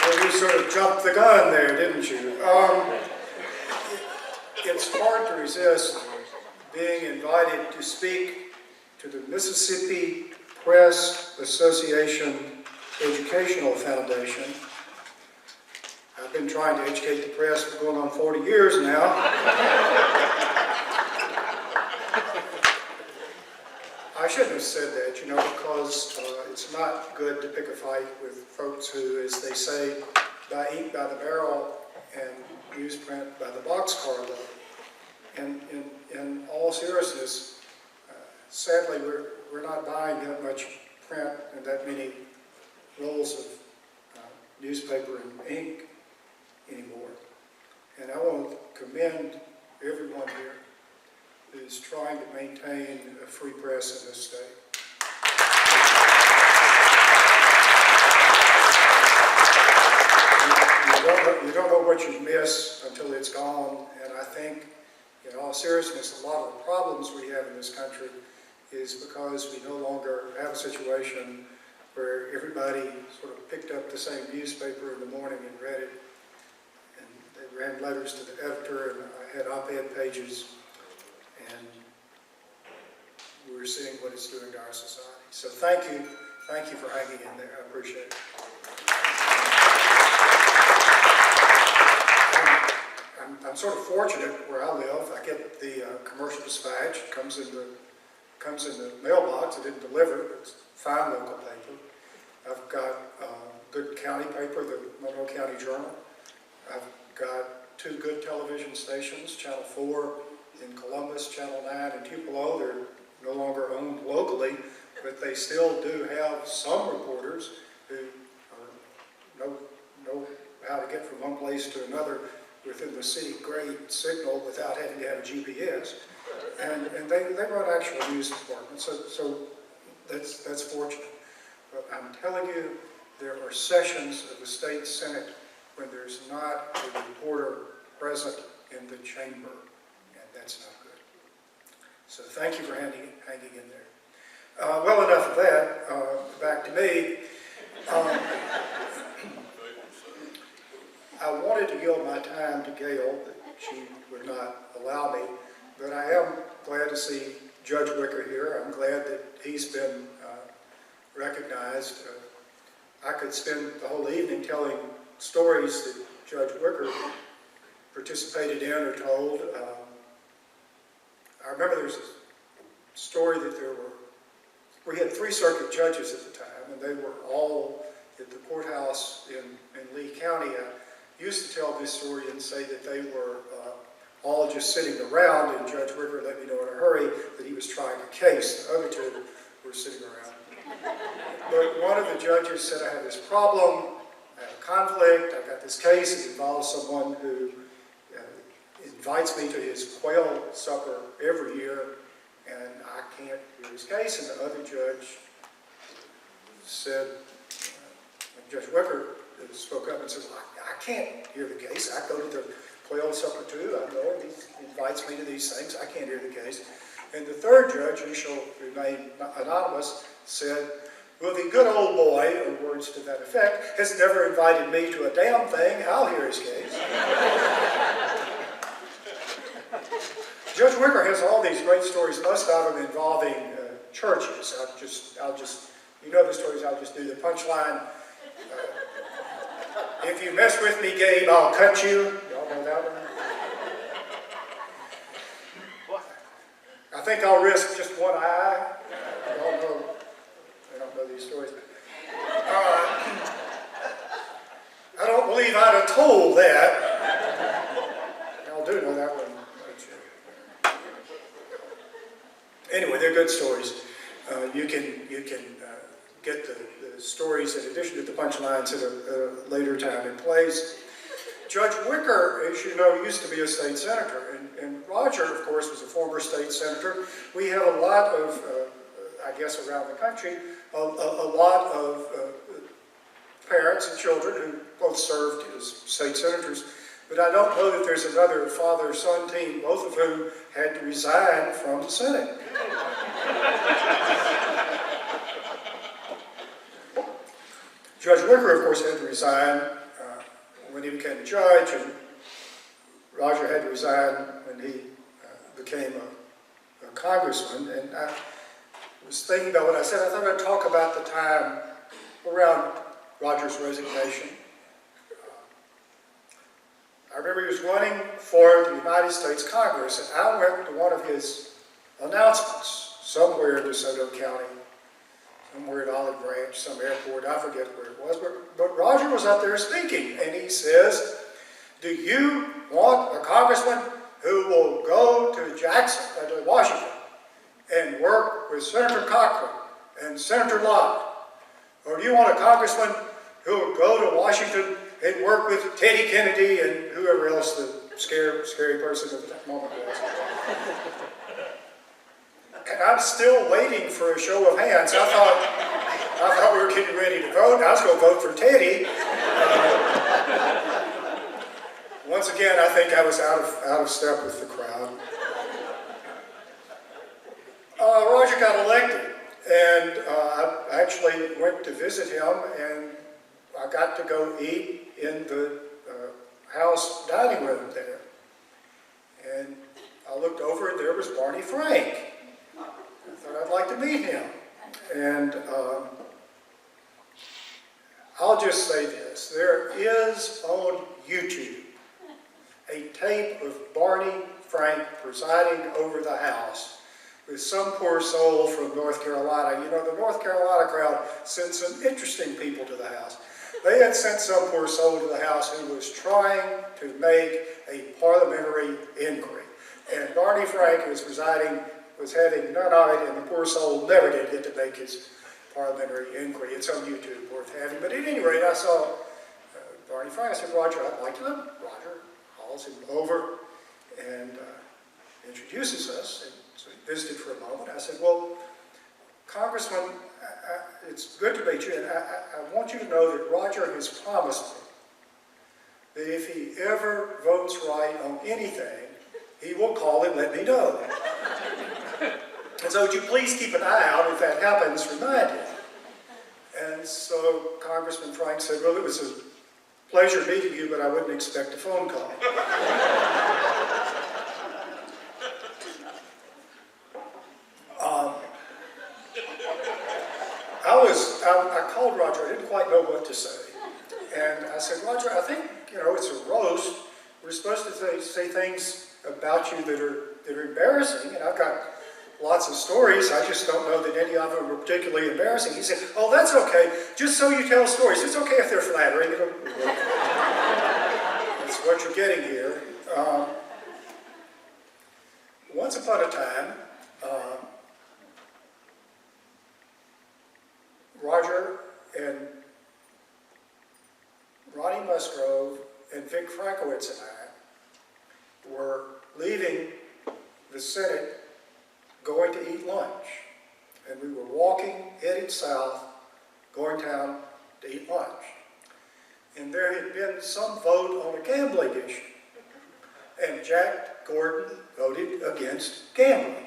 Well, you sort of jumped the gun there, didn't you? It's hard to resist being invited to speak to the Mississippi Press Association Educational Foundation. I've been trying to educate the press for going on 40 years now. I shouldn't have said that, because it's not good to pick a fight with folks who, as they say, eat by the barrel and newsprint by the boxcar load. And in all seriousness, sadly, we're not buying that much print and that many rolls of newspaper and ink anymore. And I want to commend everyone here who's trying to maintain a free press in this state. You don't know what you miss until it's gone, and I think, in all seriousness, a lot of the problems we have in this country is because we no longer have a situation where everybody sort of picked up the same newspaper in the morning and read it, and they ran letters to the editor, and I had op-ed pages, and we're seeing what it's doing to our society. So thank you for hanging in there. I appreciate it. I'm sort of fortunate where I live. I get the commercial dispatch. It comes in the mailbox. I didn't deliver it, but it's a fine local paper. I've got good county paper, the Monroe County Journal. I've got 2 good television stations, Channel 4 in Columbus, Channel 9 in Tupelo. They're no longer owned locally, but they still do have some reporters who know how to get from one place to another within the city-grade signal without having to have a GPS. And they run actual news departments, so that's fortunate. But I'm telling you, there are sessions of the state Senate when there's not a reporter present in the chamber, and that's not good. So thank you for hanging in there. Well, enough of that. Back to me. I wanted to yield my time to Gail, but she would not allow me. But I am glad to see Judge Wicker here. I'm glad that he's been recognized. I could spend the whole evening telling stories that Judge Wicker participated in or told. I remember there's a story that we had 3 circuit judges at the time, and they were all at the courthouse in Lee County. I used to tell this story and say that they were all just sitting around, and Judge Wicker let me know in a hurry that he was trying a case. The other 2 were sitting around. But one of the judges said, I have this problem, I conflict. I've got this case. It involves someone who invites me to his quail supper every year, and I can't hear his case. And the other judge said, Judge Wicker spoke up and said, I can't hear the case. I go to the quail supper too. I know he invites me to these things. I can't hear the case. And the third judge, who shall remain anonymous, said, well, the good old boy, or words to that effect, has never invited me to a damn thing. I'll hear his case. Judge Wicker has all these great stories, most of them involving churches. I'll just, you know the stories, I'll just do the punchline. If you mess with me, Gabe, I'll cut you. Y'all know that one? I think I'll risk just one eye. Y'all know, I don't know these stories. I don't believe I'd have told that. Y'all do know that one. Anyway, they're good stories. You can get the stories in addition to the punchlines at a later time and place. Judge Wicker, as you know, used to be a state senator, and Roger, of course, was a former state senator. We have a lot of, I guess around the country, a lot of parents and children who both served as state senators, but I don't know that there's another father-son team, both of whom had to resign from the Senate. Judge Wicker, of course, had to resign when he became a judge, and Roger had to resign when he became a congressman. And I was thinking about what I said. I thought I'd talk about the time around Roger's resignation. I remember he was running for the United States Congress, and I went to one of his announcements somewhere in DeSoto County, somewhere at Olive Branch, some airport, I forget where it was, but Roger was up there speaking, and he says, do you want a congressman who will go to Jackson, to Washington, and work with Senator Cochran and Senator Lott? Or do you want a congressman who will go to Washington and work with Teddy Kennedy and whoever else the scary person of that moment was? And I'm still waiting for a show of hands. I thought we were getting ready to vote. I was going to vote for Teddy. Once again, I think I was out of step with the crowd. Roger got elected, and I actually went to visit him, and I got to go eat in the House dining room there. And I looked over, and there was Barney Frank. I thought I'd like to meet him. And I'll just say this. There is on YouTube a tape of Barney Frank presiding over the House with some poor soul from North Carolina. You know, the North Carolina crowd sent some interesting people to the House. They had sent some poor soul to the House who was trying to make a parliamentary inquiry. And Barney Frank was presiding, was having none of it, and the poor soul never did get to make his parliamentary inquiry. It's on YouTube, worth having. But at any rate, I saw Barney Frank. I said, Roger, I'd like to know. Roger calls him over and introduces us. And so he visited for a moment. I said, well, Congressman, it's good to meet you, and I want you to know that Roger has promised me that if he ever votes right on anything, he will call and let me know. And so would you please keep an eye out if that happens, remind him. And so Congressman Frank said, well, it was a pleasure meeting you, but I wouldn't expect a phone call. I called Roger, I didn't quite know what to say. And I said, Roger, I think, you know, it's a roast. We're supposed to say things about you that are embarrassing, and I've got lots of stories. I just don't know that any of them are particularly embarrassing. He said, oh, that's okay. Just so you tell stories. It's okay if they're flattering. That's what you're getting here. Once upon a time, Musgrove and Vic Frankowitz and I were leaving the Senate, going to eat lunch. And we were walking, headed south, going down to eat lunch. And there had been some vote on a gambling issue. And Jack Gordon voted against gambling.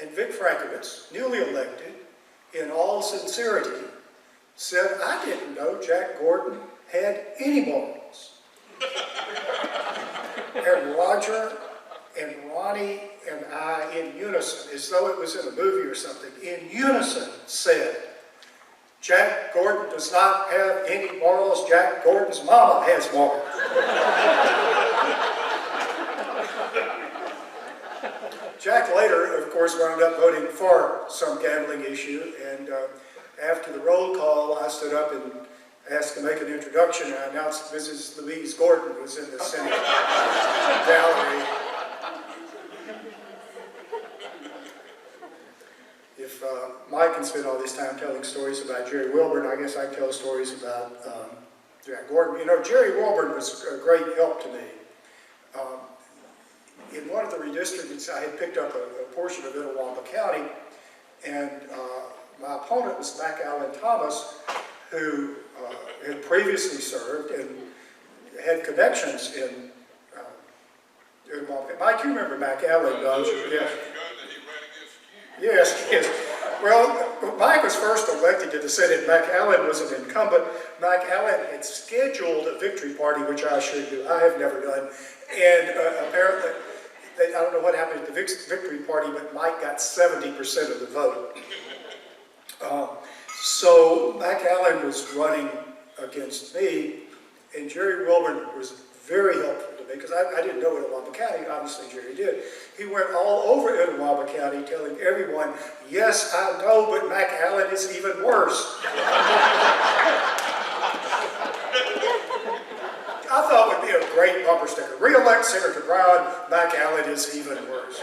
And Vic Frankowitz, newly elected, in all sincerity, said, I didn't know Jack Gordon had any morals. And Roger and Ronnie and I, in unison, as though it was in a movie or something, in unison said, Jack Gordon does not have any morals. Jack Gordon's mama has morals. Jack later, of course, wound up voting for some gambling issue, and after the roll call, I stood up and asked to make an introduction, and I announced Mrs. Louise Gordon was in the Senate gallery. If Mike can spend all this time telling stories about Jerry Wilburn, I guess I can tell stories about Jack Gordon. You know, Jerry Wilburn was a great help to me. In one of the redistrictings, I had picked up a portion of Itawamba County, and my opponent was Mac Allen Thomas, who had previously served and had connections in Itawamba. Mike, you remember Mac Allen, don't you? Yes. Yes, yes. Well, Mike was first elected to the Senate. Mac Allen was an incumbent. Mac Allen had scheduled a victory party, which I should do. I have never done. And apparently, I don't know what happened at the victory party, but Mike got 70% of the vote. So Mac Allen was running against me, and Jerry Wilburn was very helpful to me, because I didn't know Itawamba County. Obviously, Jerry did. He went all over Itawamba County telling everyone, yes, I know, but Mac Allen is even worse. I thought it would be a great bumper sticker. Re-elect Senator Brown, Mac Allen is even worse.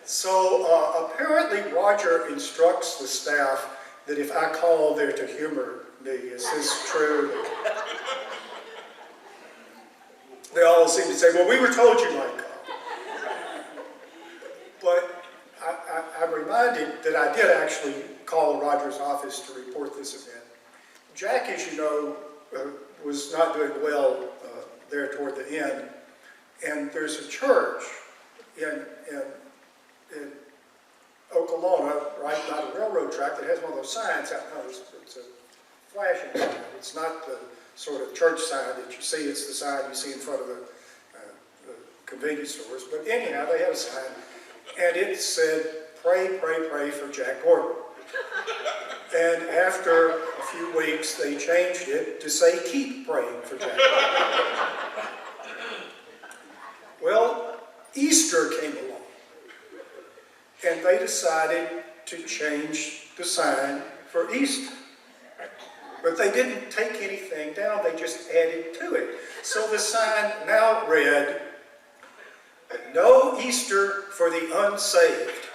So apparently Roger instructs the staff that if I call, they're to humor me. Is this true? They all seem to say, well, we were told you might call. But I'm reminded that I did actually call Roger's office to report this event. Jack, as you know, was not doing well there toward the end. And there's a church in Okolona, right by the railroad track, that has one of those signs out. No, it's a flashing sign. It's not the sort of church sign that you see. It's the sign you see in front of the convenience stores. But anyhow, they had a sign, and it said, pray, pray, pray for Jack Gordon. And after a few weeks, they changed it to say, keep praying for Jack Gordon. Well, Easter came along, and they decided to change the sign for Easter. But they didn't take anything down, they just added to it. So the sign now read, no Easter for the unsaved.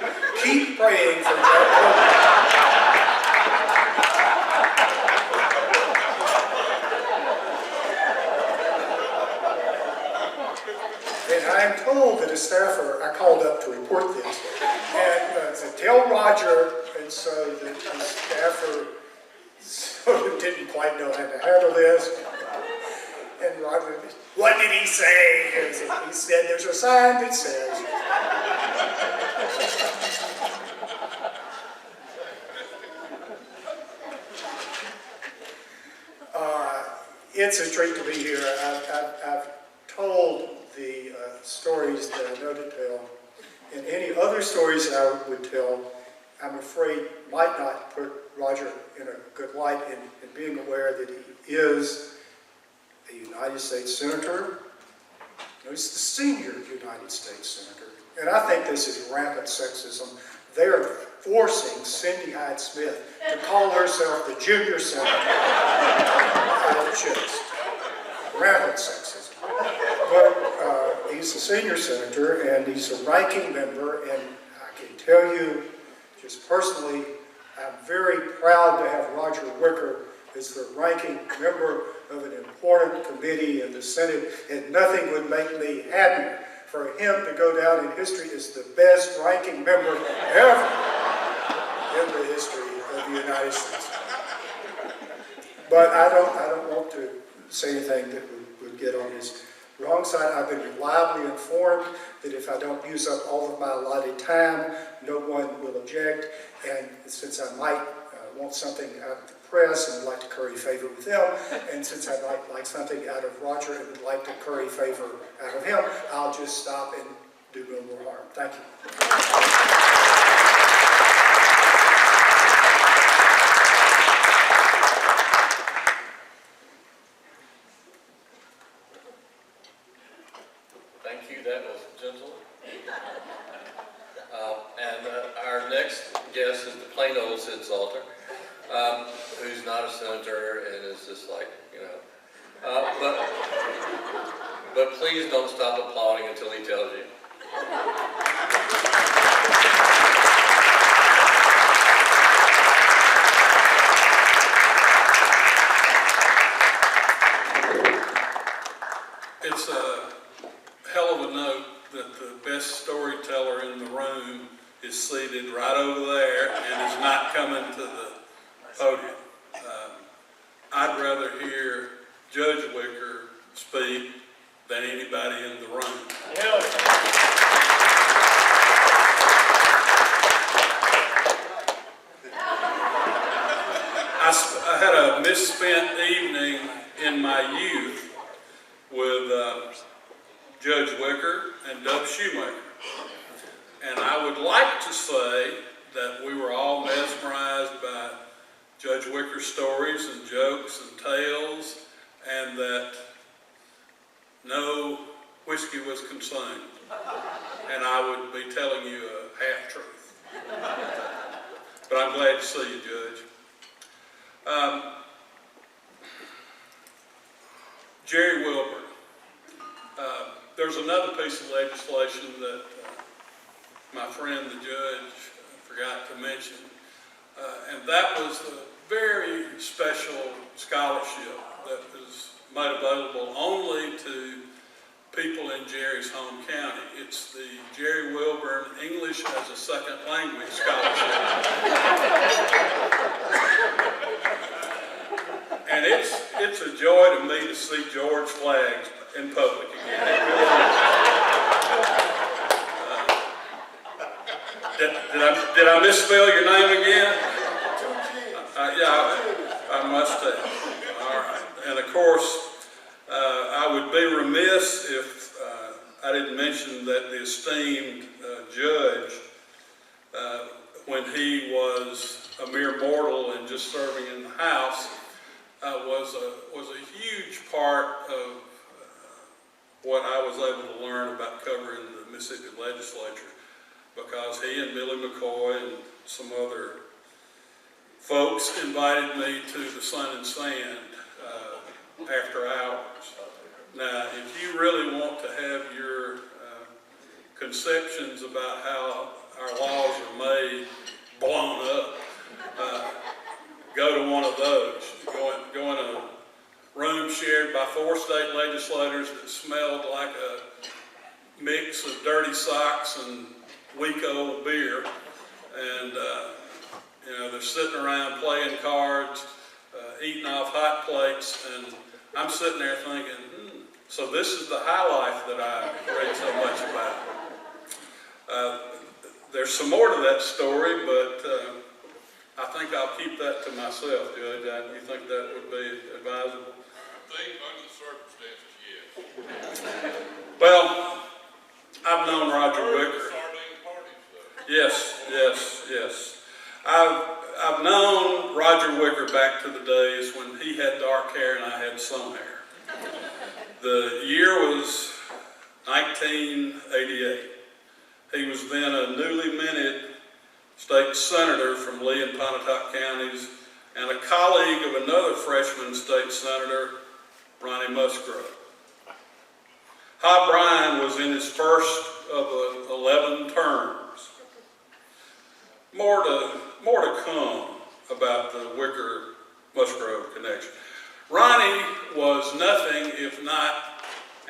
Keep praying for Jack Gordon. And I'm told that a staffer, I called up to report this, and to tell Roger, and so that the staffer sort of didn't quite know how to handle this. And Roger, what did he say? He said, there's a sign that says. It's a treat to be here. I've told the stories that I know to tell, and any other stories that I would tell, I'm afraid might not put Roger in a good light in being aware that he is a United States Senator. He's the senior United States Senator. And I think this is rampant sexism. They are forcing Cindy Hyde-Smith to call herself the junior senator. Just rampant sexism. But he's a senior senator, and he's a ranking member, and I can tell you, just personally, I'm very proud to have Roger Wicker as the ranking member of an important committee in the Senate, and nothing would make me happier for him to go down in history as the best ranking member ever in the history of the United States. But I don't want to say anything that would get on his wrong side. I've been reliably informed that if I don't use up all of my allotted time, no one will object. And since I might want something out of the press and would like to curry favor with them, and since I might like something out of Roger and would like to curry favor out of him, I'll just stop and do no more harm. Thank you. Thank you, that was gentle. Our next guest is the plain old Sid Salter, who's not a senator and is just like, you know. But please don't stop applauding until he tells you. It's a hell of a note that the best storyteller in the room is seated right over there and is not coming to the podium. I'd rather hear Judge Wicker speak than anybody in the room. I had a misspent evening in my youth with Judge Wicker and Dub Shoemaker. And I would like to say that we were all mesmerized by Judge Wicker's stories and jokes and tales, and that no whiskey was consumed. And I would be telling you a half-truth. But I'm glad to see you, Judge. Jerry Wilburn. There's another piece of legislation that my friend the judge forgot to mention, and that was the very special scholarship that was made available only to people in Jerry's home county. It's the Jerry Wilburn English as a Second Language Scholarship. And it's a joy to me to see George flags in public again. It really is. Did I misspell your name again? Yeah, I must have. All right. And of course, I would be remiss if I didn't mention that the esteemed judge, when he was a mere mortal and just serving in the House, was a huge part of what I was able to learn about covering the Mississippi legislature, because he and Billy McCoy and some other folks invited me to the Sun and Sand after hours. Now, if you really want to have your conceptions about how our laws are made blown up, go to one of those. Go in a room shared by 4 state legislators that smelled like a mix of dirty socks and week old beer, and you know, they're sitting around playing cards, eating off hot plates, and I'm sitting there thinking, so this is the high life that I read so much about. There's some more to that story, but I think I'll keep that to myself, Judge. You think that would be advisable? I think under the circumstances, yes. Well, I've known Roger Wicker. Yes. I've known Roger Wicker back to the days when he had dark hair and I had some hair. The year was 1988. He was then a newly minted state senator from Lee and Pontotoc counties and a colleague of another freshman state senator, Ronnie Musgrove. Hob Bryan was in his first of 11 terms. More to come about the Wicker Musgrove connection. Ronnie was nothing if not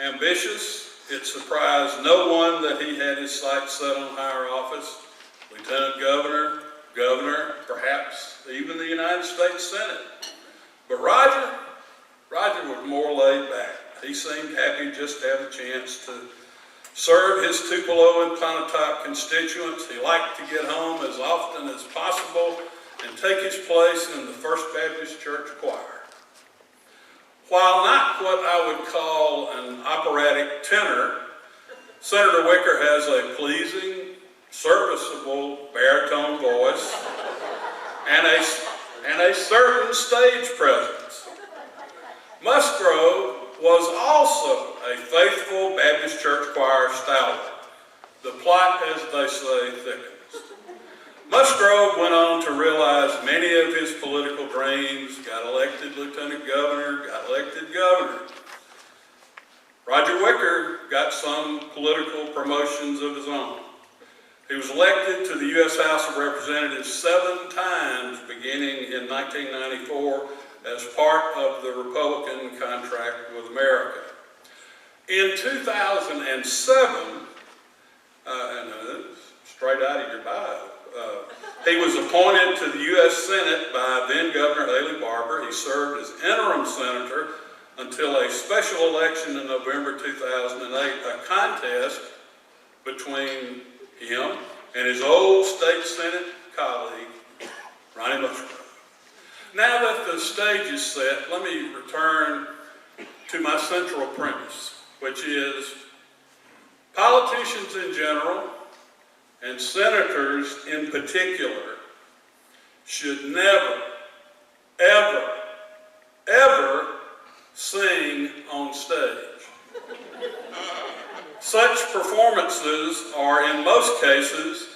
ambitious. It surprised no one that he had his sights set on higher office, lieutenant governor, governor, perhaps even the United States Senate. But Roger was more laid back. He seemed happy just to have a chance to serve his Tupelo and Pontotoc constituents. He liked to get home as often as possible and take his place in the First Baptist Church choir. While not what I would call an operatic tenor, Senator Wicker has a pleasing, serviceable baritone voice and a certain stage presence. Musgrove was also a faithful Baptist church choir stalwart. The plot, as they say, thickens. Musgrove went on to realize many of his political dreams, got elected lieutenant governor, got elected governor. Roger Wicker got some political promotions of his own. He was elected to the U.S. House of Representatives 7 times beginning in 1994 as part of the Republican contract with America. In 2007, straight out of your bio, he was appointed to the U.S. Senate by then Governor Haley Barbour. He served as interim senator until a special election in November 2008, a contest between him and his old state Senate colleague, Ronnie Musgrove. Now that the stage is set, let me return to my central premise, which is politicians in general and senators in particular should never, ever, ever sing on stage. Such performances are, in most cases,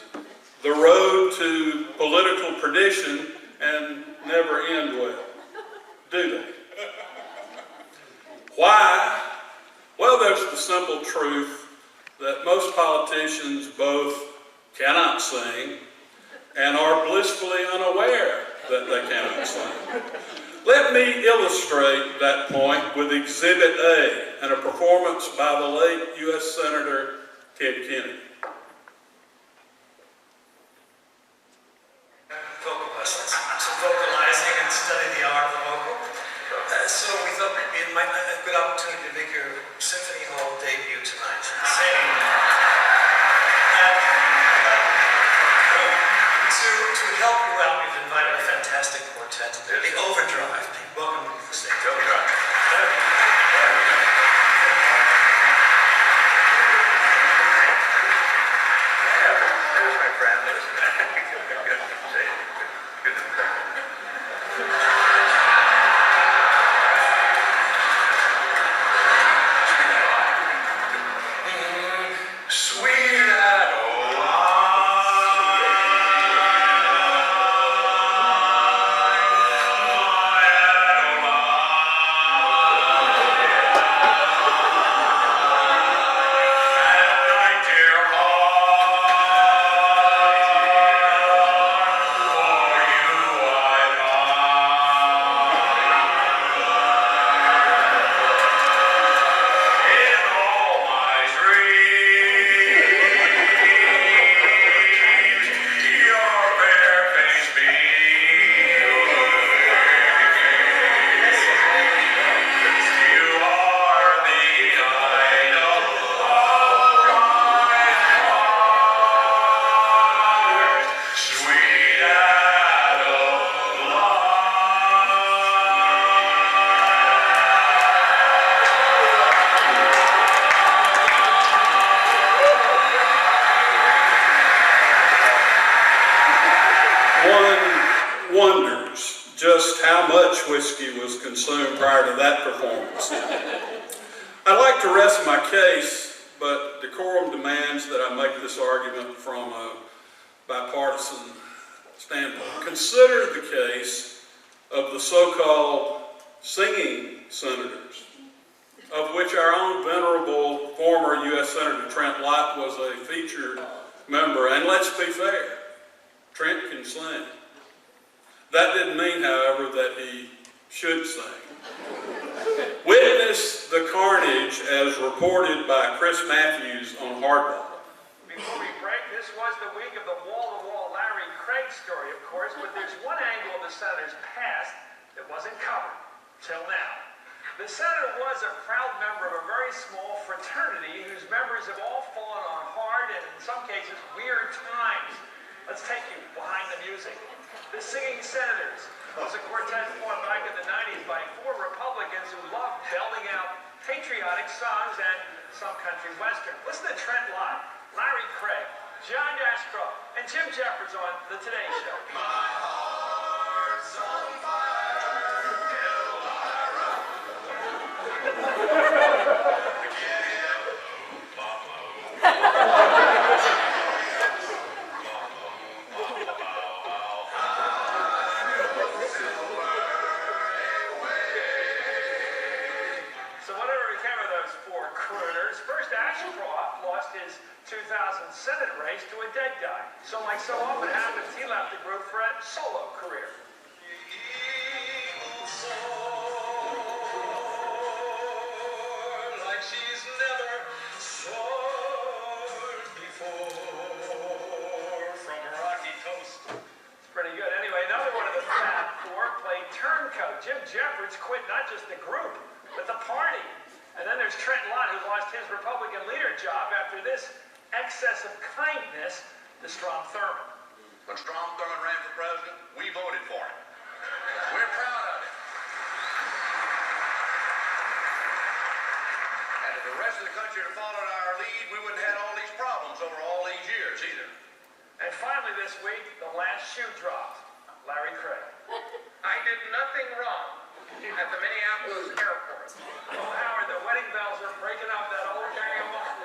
the road to political perdition and never end well, do they? Why? Well, there's the simple truth that most politicians both cannot sing and are blissfully unaware that they cannot sing. Let me illustrate that point with Exhibit A and a performance by the late U.S. Senator Ted Kennedy. Vocal lessons, so vocalizing and study the art of the vocal. So we thought it might be a good opportunity to make your Symphony Hall debut tonight. Singing. To help you out, we've invited a fantastic quartet, the Overdrive. Welcome to the stage. Overdrive. There's my friend. Wonders just how much whiskey was consumed prior to that performance. I'd like to rest my case, but decorum demands that I make this argument from a bipartisan standpoint. Consider the case of the so-called singing senators, of which our own venerable former U.S. Senator Trent Lott was a featured member. And let's be fair, Trent can sing. That didn't mean, however, that he should sing. Witness the carnage as reported by Chris Matthews on Hardball. Before we break, this was the week of the wall-to-wall Larry Craig story, of course, but there's one angle of the senator's past that wasn't covered till now. The senator was a proud member of a very small fraternity whose members have all fallen on hard and, in some cases, weird times. Let's take you behind the music. The Singing Senators was a quartet formed back in the 90s by 4 Republicans who loved belting out patriotic songs and some country western. Listen to Trent Lott, Larry Craig, John Ashcroft, and Jim Jeffers on The Today Show. My heart's on fire till I run. So whatever became of those 4 crooners, first Ashcroft lost his 2000 Senate race to a dead guy. So like so often happens, he left the group for a solo career. Like she's never soared before from Rocky Coast. It's pretty good. Anyway, another one of the Fab Four played turncoat. Jim Jeffers quit not just the group, but the party. And then there's Trent Lott, who lost his Republican leader job after this excess of kindness to Strom Thurmond. When Strom Thurmond ran for president, we voted for him. We're proud of it. And if the rest of the country had followed our lead, we wouldn't have had all these problems over all these years either. And finally this week, the last shoe dropped. Larry Craig. I did nothing wrong at the Minneapolis airport. Oh, Howard, the wedding bells are breaking up that old gang of mine.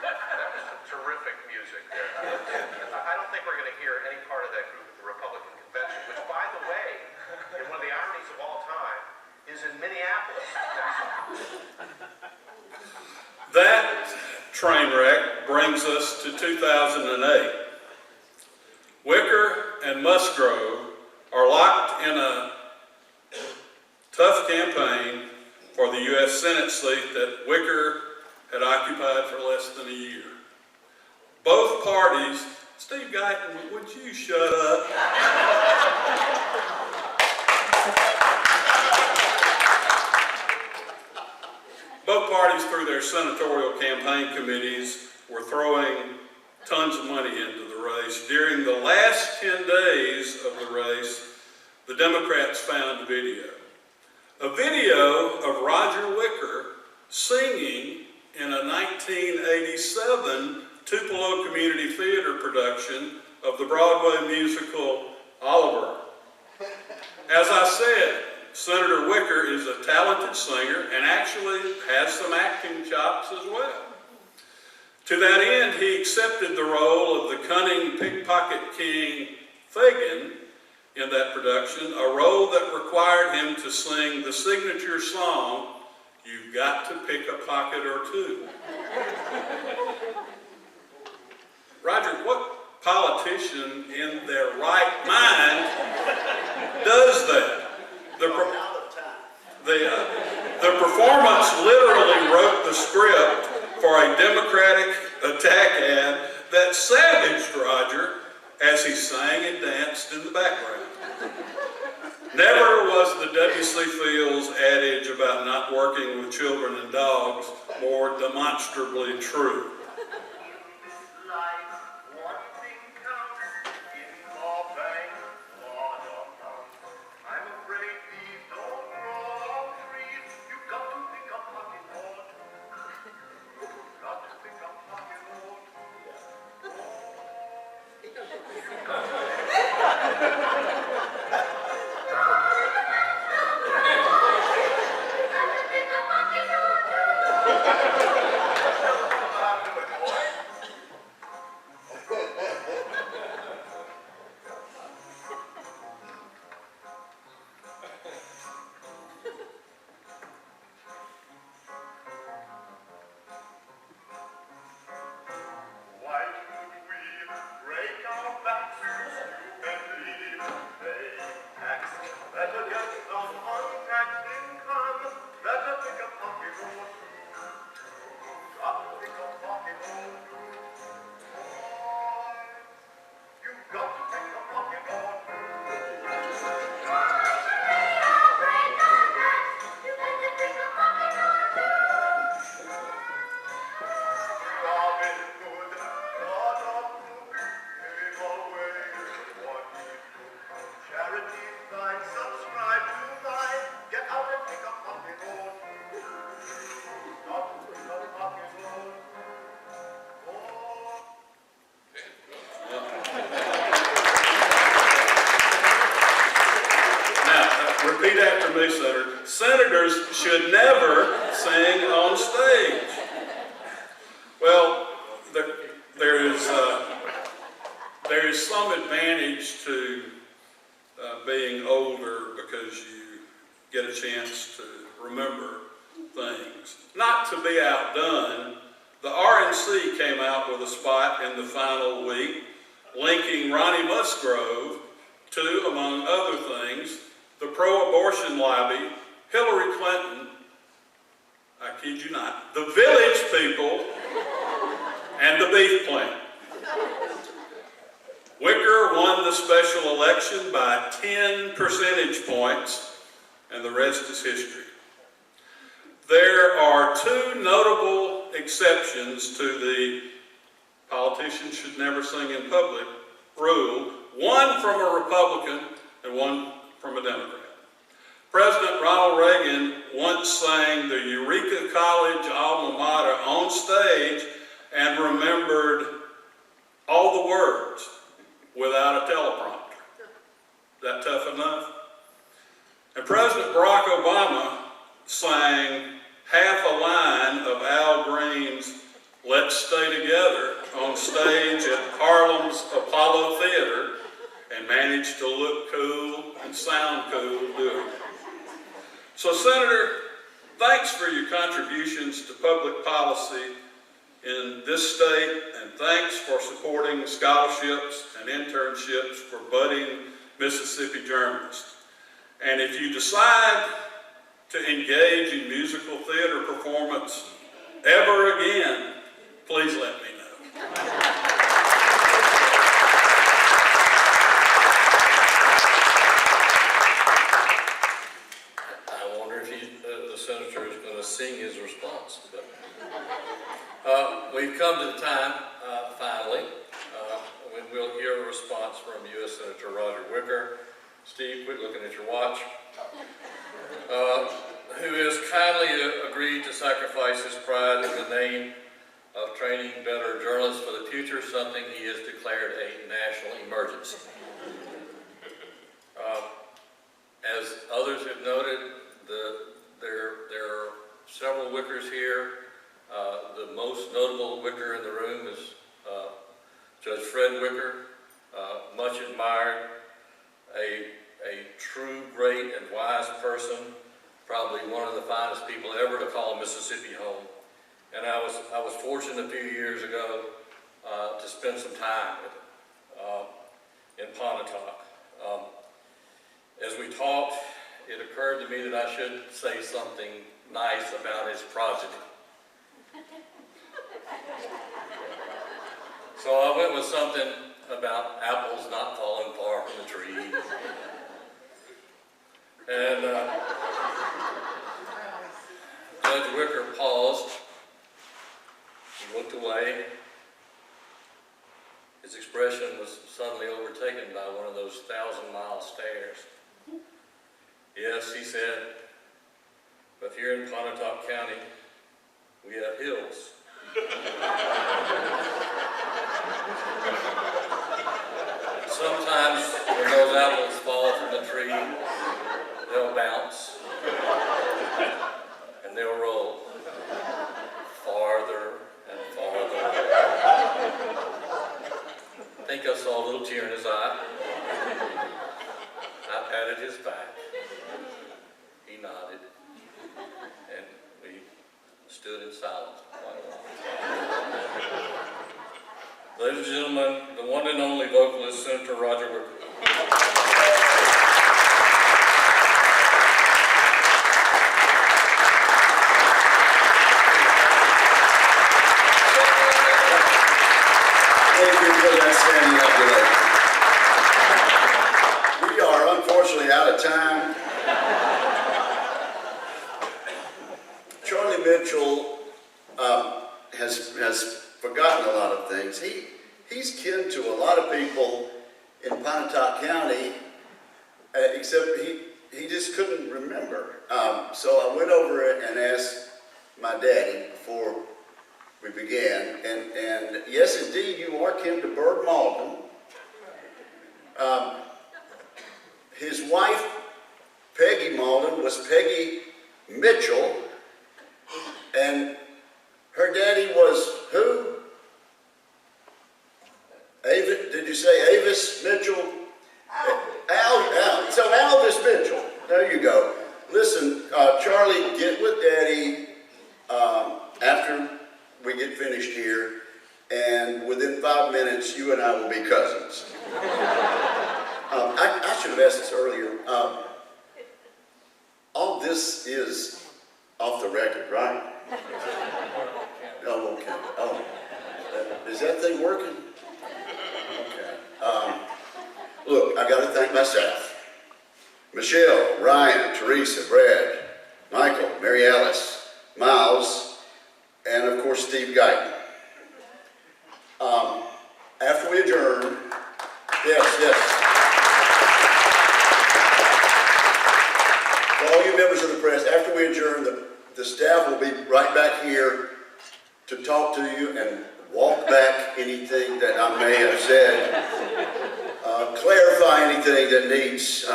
That was some terrific music there. I don't think we're going to hear any part of that group at the Republican convention, which, by the way, in one of the ironies of all time, is in Minneapolis. That train wreck brings us to 2008. Wicker and Musgrove are locked in a tough campaign for the U.S. Senate seat that Wicker had occupied for less than a year. Both parties, Steve Guyton, would you shut up? Both parties, through their senatorial campaign committees, were throwing tons of money into the race. During the last 10 days of the race, the Democrats found a video. A video of Roger Wicker singing in a 1987 Tupelo Community Theater production of the Broadway musical Oliver. As I said, Senator Wicker is a talented singer and actually has some acting chops as well. To that end, he accepted the role of the cunning pickpocket king Fagin in that production, a role that required him to sing the signature song, "You've Got to Pick a Pocket or Two." Roger, what politician in their right mind does that? The performance literally wrote the script for a Democratic attack ad that savaged Roger as he sang and danced in the background. Never was the W.C. Fields adage about not working with children and dogs more demonstrably true. senators should never sing on stage. Well, there is some advantage to being older because you get a chance to remember things. Not to be outdone, the RNC came out with a spot in the final week linking Ronnie Musgrove to, among other things, the pro-abortion lobby, Hillary Clinton, I kid you not, the Village People, and the beef plant. Wicker won the special election by 10 percentage points, and the rest is history. There are two notable exceptions to the politicians should never sing in public rule, one from a Republican and one from a Democrat. President Ronald Reagan once sang the Eureka College alma mater on stage and remembered all the words without a teleprompter. Is that tough enough? And President Barack Obama sang half a line of Al Green's Let's Stay Together on stage at Harlem's Apollo Theater and managed to look cool and sound cool doing it. So, Senator, thanks for your contributions to public policy in this state, and thanks for supporting scholarships and internships for budding Mississippi journalists. And if you decide to engage in musical theater performance ever again, please let me know. I wonder if the senator is going to sing his response. We've come to the time, finally, when we'll hear a response from U.S. Senator Roger Wicker. Steve, quit looking at your watch. Who has kindly agreed to sacrifice his pride in the name of training better journalists for the future, something he has declared a national emergency. As others have noted, there are several Wickers here. The most notable Wicker in the room is Judge Fred Wicker, much admired, a true, great, and wise person, probably one of the finest people ever to call Mississippi home. And I was fortunate a few years ago to spend some time with him in Pontotoc. As we talked, it occurred to me that I should say something nice about his progeny. So I went with something about apples not falling far from the tree. And Judge Wicker paused. He looked away. His expression was suddenly overtaken by one of those 1,000-mile stares. Yes, he said, but here in Pontotoc County, we have hills. Sometimes when those apples fall from the tree, they'll bounce and they'll roll farther and farther. I think I saw a little tear in his eye. I patted his back. He nodded, and we stood in silence for quite a while. Ladies and gentlemen, the one and only vocalist, Senator Roger Wicker. Thank you for that standing ovation. We are unfortunately out of time. Charlie Mitchell has forgotten a lot of things. He's kin to a lot of people in Pontotoc County, except he just couldn't remember. So I went over and asked my daddy before we began, and yes, indeed, you are kin to Bird Malden. His wife, Peggy Malden, was Peggy Mitchell, and her daddy was who? Did you say Avis Mitchell? Al. So Alvis Mitchell. There you go. Listen, Charlie, get with Daddy after we get finished here, and within 5 minutes, you and I will be cousins. I should have asked this earlier. All this is off the record, right? Oh, okay. Oh, is that thing working? Okay. Look, I got to thank myself. Michelle, Ryan, Teresa, Brad, Michael, Mary Alice, Miles, and of course Steve Guyton. After we adjourn, yes. For all you members of the press, after we adjourn, the staff will be right back here to talk to you and walk back anything that I may have said, clarify anything that needs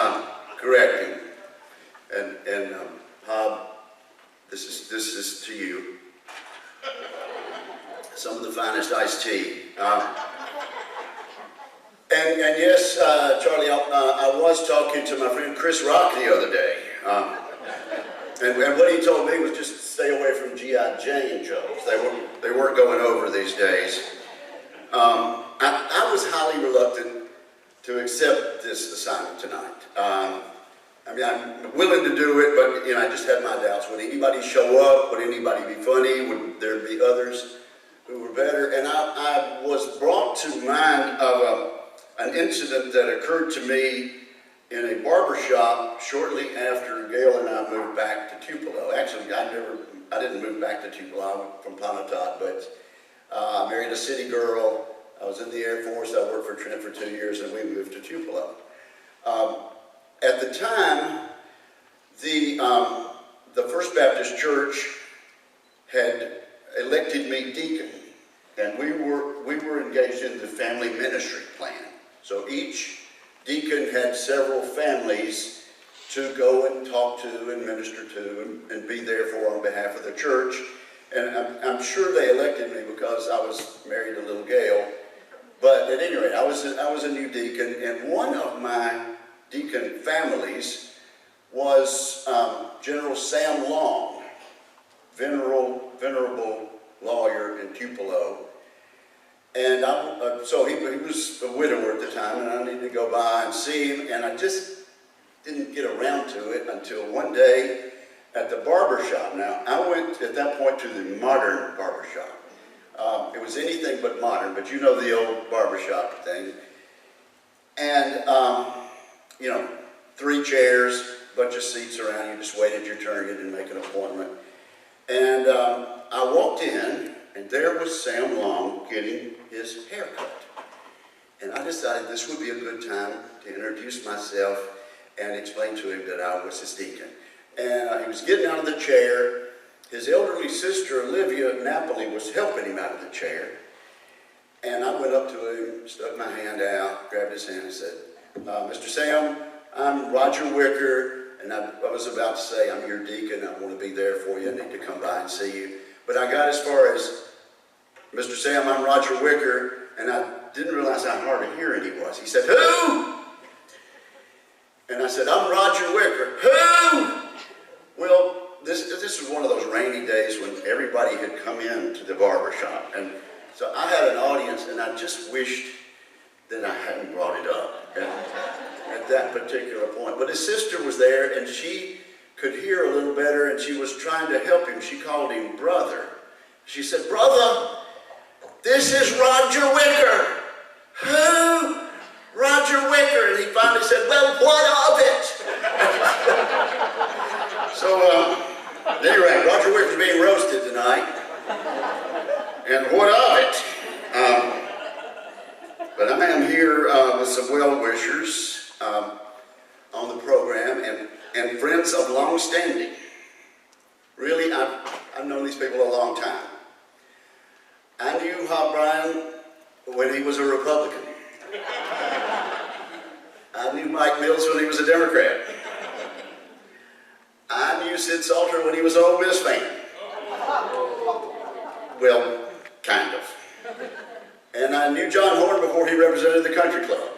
correcting. And Hob, this is to you. Some of the finest iced tea. And yes, Charlie, I was talking to my friend Chris Rock the other day. And what he told me was just stay away from G.I. Jane jokes. They weren't going over these days. I was highly reluctant to accept this assignment tonight. I mean, I'm willing to do it, but I just had my doubts. Would anybody show up? Would anybody be funny? Would there be others who were better? And I was brought to mind of an incident that occurred to me in a barbershop shortly after Gail and I moved back to Tupelo. Actually, I didn't move back to Tupelo. I'm from Pontotoc, but I married a city girl. I was in the Air Force. I worked for Trent for 2 years, and we moved to Tupelo. At the time, the First Baptist Church had elected me deacon, and we were engaged in the family ministry plan. So each deacon had several families to go and talk to and minister to and be there for on behalf of the church. And I'm sure they elected me because I was married to little Gail. But at any rate, I was a new deacon, and one of my deacon families was General Sam Long, venerable lawyer in Tupelo. And so he was a widower at the time, and I needed to go by and see him, and I just didn't get around to it until one day at the barber shop. Now, I went at that point to the modern barber shop. It was anything but modern, but you know the old barbershop thing. And, 3 chairs, bunch of seats around, you just waited your turn, you didn't make an appointment. And I walked in, and there was Sam Long getting his hair cut. And I decided this would be a good time to introduce myself and explain to him that I was his deacon. And he was getting out of the chair. His elderly sister, Olivia Napoli, was helping him out of the chair. And I went up to him, stuck my hand out, grabbed his hand and said, Mr. Sam, I'm Roger Wicker, and I was about to say, I'm your deacon, I want to be there for you, I need to come by and see you. But I got as far as, Mr. Sam, I'm Roger Wicker, and I didn't realize how hard of hearing he was. He said, who? And I said, I'm Roger Wicker. Who? Well, this was one of those rainy days when everybody had come in to the barber shop. And so I had an audience, and I just wished that I hadn't brought it up at that particular point. But his sister was there, and she could hear a little better, and she was trying to help him. She called him brother. She said, brother, this is Roger Wicker. Who? Roger Wicker. And he finally said, well, what of it? So, at any rate, Roger Wicker's being roasted tonight. And what of it? But I am here with some well-wishers on the program and friends of long standing. Really, I've known these people a long time. I knew Hob Bryan when he was a Republican. I knew Mike Mills when he was a Democrat. I knew Sid Salter when he was an Ole Miss fan. Well, kind of. And I knew John Horn before he represented the country club.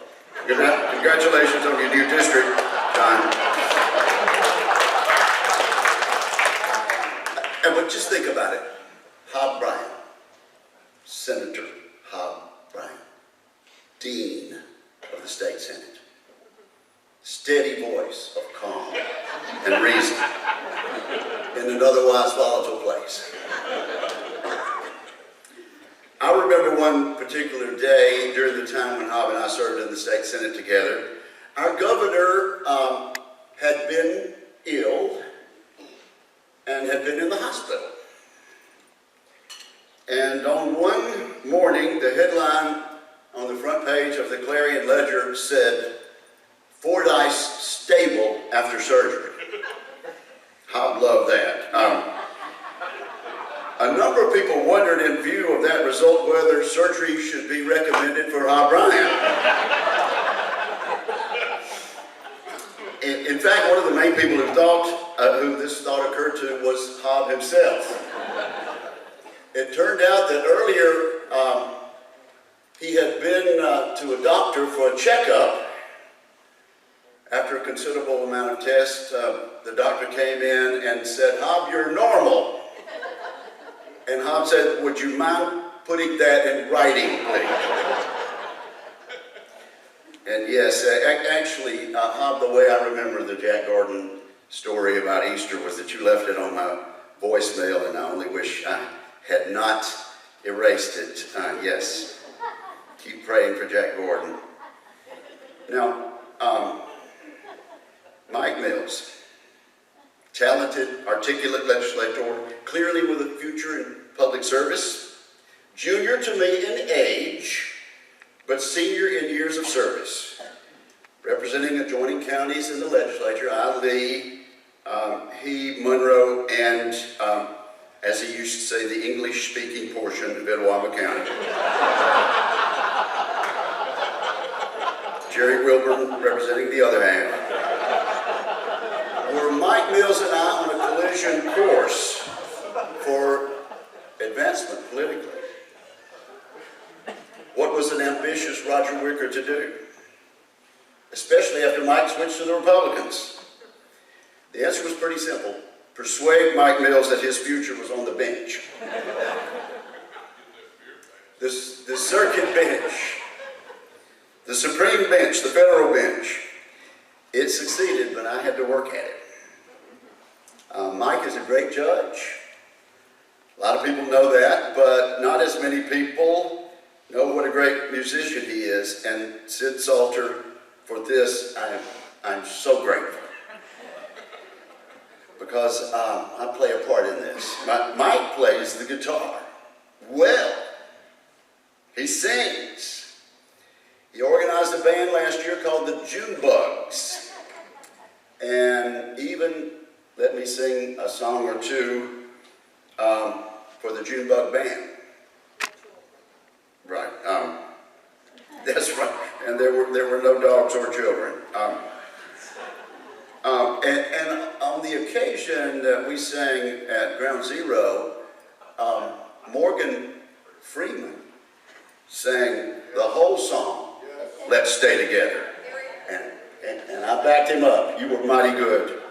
Congratulations on your new district, John. But just think about it. Hob Bryant, Senator Hob Bryant, Dean of the State Senate. Steady voice of calm and reason in an otherwise volatile place. I remember one particular day during the time when Hob and I served in the State Senate together. Our governor had been ill and had been in the hospital. And on one morning, the headline on the front page of the Clarion Ledger said, "Fordyce stable after surgery." Hob loved that. A number of people wondered, in view of that result, whether surgery should be recommended for Hob Bryant. In fact, one of the main people who this thought occurred to was Hob himself. It turned out that earlier he had been to a doctor for a checkup. After a considerable amount of tests, the doctor came in and said, "Hob, you're normal." And Hob said, "Would you mind putting that in writing, please?" And yes, actually, Hob, the way I remember the Jack Gordon story about Easter was that you left it on my voicemail, and I only wish I had not erased it. Yes, keep praying for Jack Gordon. Now, Mike Mills, talented, articulate legislator, clearly with a future in public service, junior to me in age, but senior in years of service, representing adjoining counties in the legislature, Lee, he, Monroe, and as he used to say, the English-speaking portion of Etowah County. Jerry Wilburn representing the other half. Were Mike Mills and I on a collision course for advancement politically? What was an ambitious Roger Wicker to do? Especially after Mike switched to the Republicans. The answer was pretty simple. Persuade Mike Mills that his future was on the bench. The circuit bench, the Supreme Bench, the federal bench, it succeeded, but I had to work at it. Mike is a great judge. A lot of people know that, but not as many people know what a great musician he is. And Sid Salter, for this, I'm so grateful. Because I play a part in this. Mike plays the guitar well. He sings. He organized a band last year called the June Bugs. And even let me sing a song or two for the June Bug Band. Right. That's right. And there were no dogs or children. And on the occasion that we sang at Ground Zero, Morgan Freeman sang the whole song, "Let's Stay Together." And I backed him up. You were mighty good.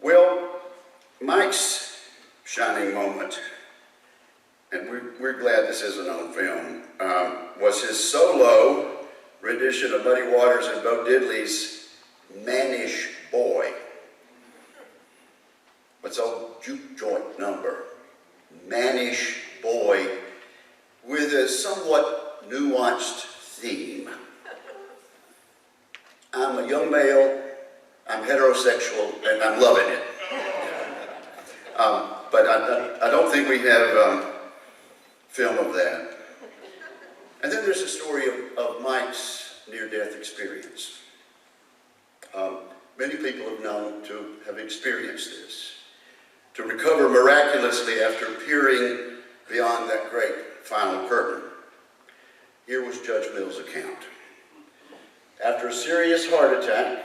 Well, Mike's shining moment, and we're glad this isn't on film, was his solo rendition of Muddy Waters and Bo Diddley's "Mannish Boy." What's old juke joint number? "Mannish Boy," with a somewhat nuanced theme. I'm a young male, I'm heterosexual, and I'm loving it. But I don't think we have film of that. And then there's the story of Mike's near-death experience. Many people have known to have experienced this, to recover miraculously after peering beyond that great final curtain. Here was Judge Mills' account. after a serious heart attack.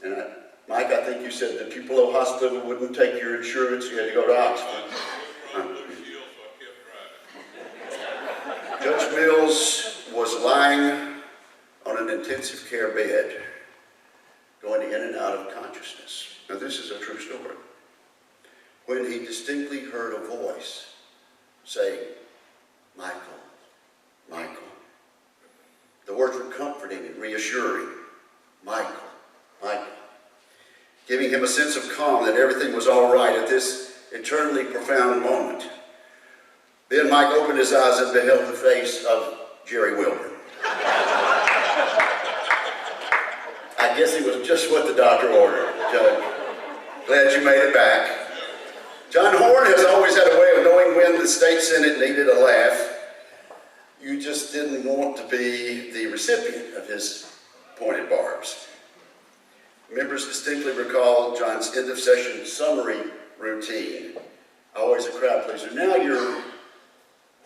And Mike, I think you said the Tupelo Hospital wouldn't take your insurance, you had to go to Oxford. Judge Mills was lying on an intensive care bed, going in and out of consciousness. Now this is a true story. When he distinctly heard a voice saying, "Michael, Michael." The words were comforting and reassuring. "Michael, Michael." Giving him a sense of calm that everything was all right at this eternally profound moment. Then Mike opened his eyes and beheld the face of Jerry Wilburn. I guess he was just what the doctor ordered, Judge. Glad you made it back. John Horn has always had a way of knowing when the state senate needed a laugh. You just didn't want to be the recipient of his pointed barbs. Members distinctly recall John's end of session summary routine. Always a crowd pleaser. Now you're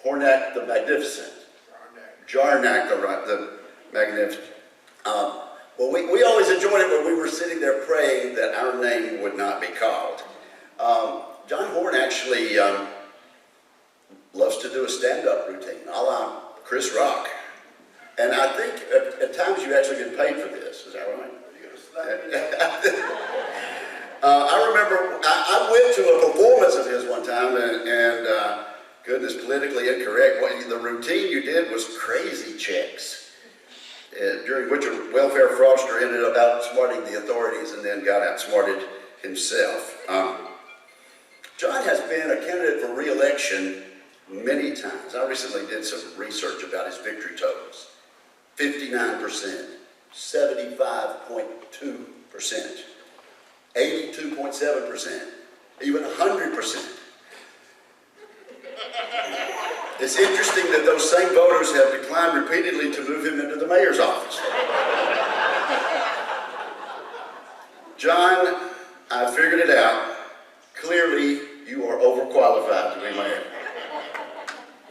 Hornak the Magnificent. Jarnak the Magnificent. Well, we always enjoyed it when we were sitting there praying that our name would not be called. John Horn actually loves to do a stand-up routine, a la Chris Rock. And I think at times you actually get paid for this, is that right? I remember I went to a performance of his one time, and goodness, politically incorrect. The routine you did was crazy checks, during which a welfare fraudster ended up outsmarting the authorities and then got outsmarted himself. John has been a candidate for re-election many times. I recently did some research about his victory totals. 59%, 75.2%, 82.7%, even 100%. It's interesting that those same voters have declined repeatedly to move him into the mayor's office. John, I figured it out. Clearly, you are overqualified to be mayor.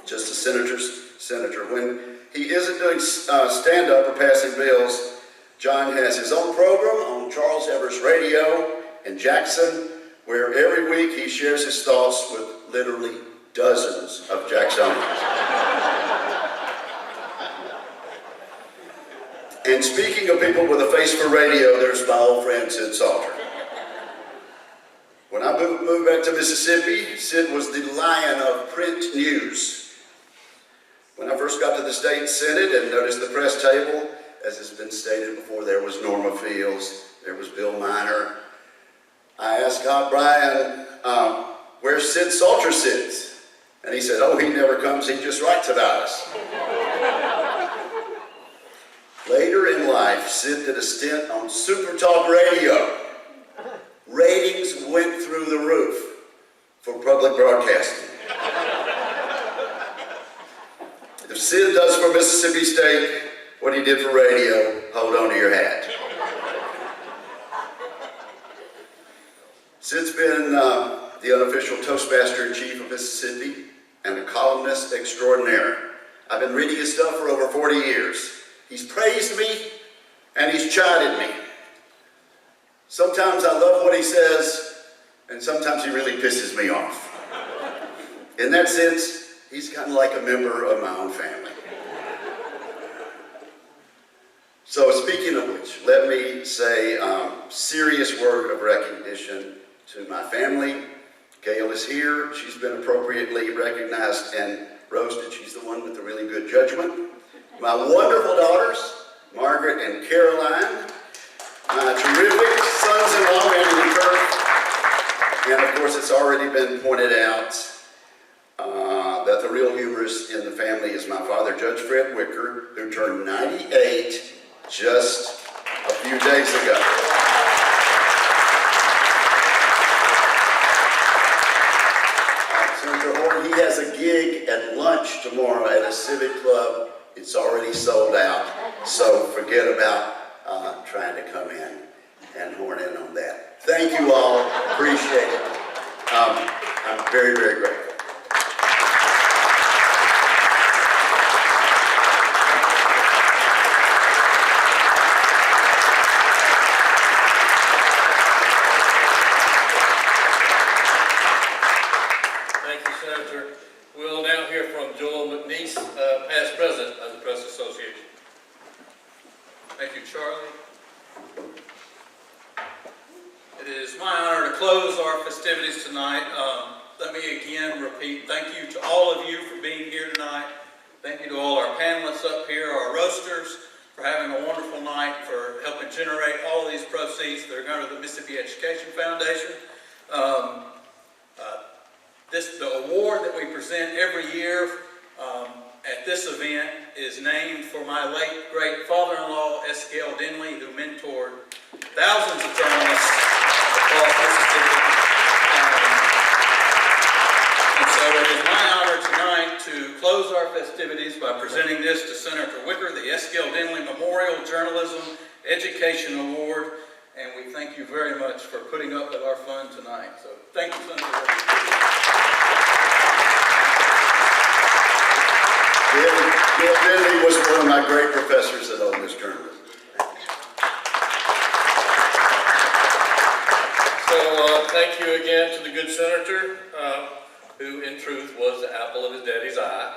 Just a senator's senator. When he isn't doing stand-up or passing bills, John has his own program on Charles Evers Radio in Jackson, where every week he shares his thoughts with literally dozens of Jacksonians. And speaking of people with a face for radio, there's my old friend Sid Salter. When I moved back to Mississippi, Sid was the lion of print news. When I first got to the state senate and noticed the press table, as has been stated before, there was Norma Fields, there was Bill Miner. I asked Scott Bryan where Sid Salter sits. And he said, "Oh, he never comes, he just writes about us." Later in life, Sid did a stint on Super Talk Radio. Ratings went through the roof for public broadcasting. If Sid does for Mississippi State what he did for radio, hold on to your hat. Sid's been the unofficial Toastmaster-in-Chief of Mississippi and a columnist extraordinaire. I've been reading his stuff for over 40 years. He's praised me and he's chided me. Sometimes I love what he says, and sometimes he really pisses me off. In that sense, he's kind of like a member of my own family. So speaking of which, let me say a serious word of recognition to my family. Gail is here. She's been appropriately recognized and roasted. She's the one with the really good judgment. My wonderful daughters, Margaret and Caroline. My terrific sons-in-law, Andy and Kirk. And of course, it's already been pointed out that the real humorist in the family is my father, Judge Fred Wicker, who turned 98 just a few days ago. Senator Horn, he has a gig at lunch tomorrow at a civic club. It's already sold out, so forget about trying to come in and horn in on that. Thank you all. Appreciate it. I'm very, very grateful. Thank you, Senator. We'll now hear from Joel McNeese, past president of the Press Association. Thank you, Charlie. It is my honor to close our festivities tonight. Let me again repeat, thank you to all of you for being here tonight. Thank you to all our panelists up here, our roasters, for having a wonderful night, for helping generate all of these proceeds that are going to the Mississippi Education Foundation. The award that we present every year at this event is named for my late great father-in-law, S.G.L. Denley, who mentored thousands of journalists across Mississippi. And so it is my honor tonight to close our festivities by presenting this to Senator Wicker, the S.G.L. Denley Memorial Journalism Education Award. And we thank you very much for putting up with our fun tonight. So thank you, Senator Wicker. Bill Denley was one of my great professors at Ole Miss Journalism. So thank you again to the good senator, who in truth was the apple of his daddy's eye.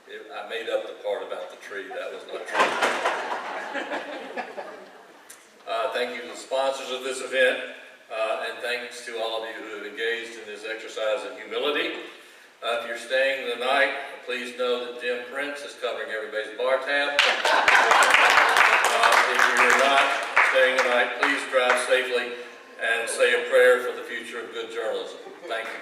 I made up the part about the tree, that was not true. Thank you to the sponsors of this event, and thanks to all of you who have engaged in this exercise in humility. If you're staying the night, please know that Jim Prince is covering everybody's bar tab. If you're not staying the night, please drive safely and say a prayer for the future of good journalism. Thank you.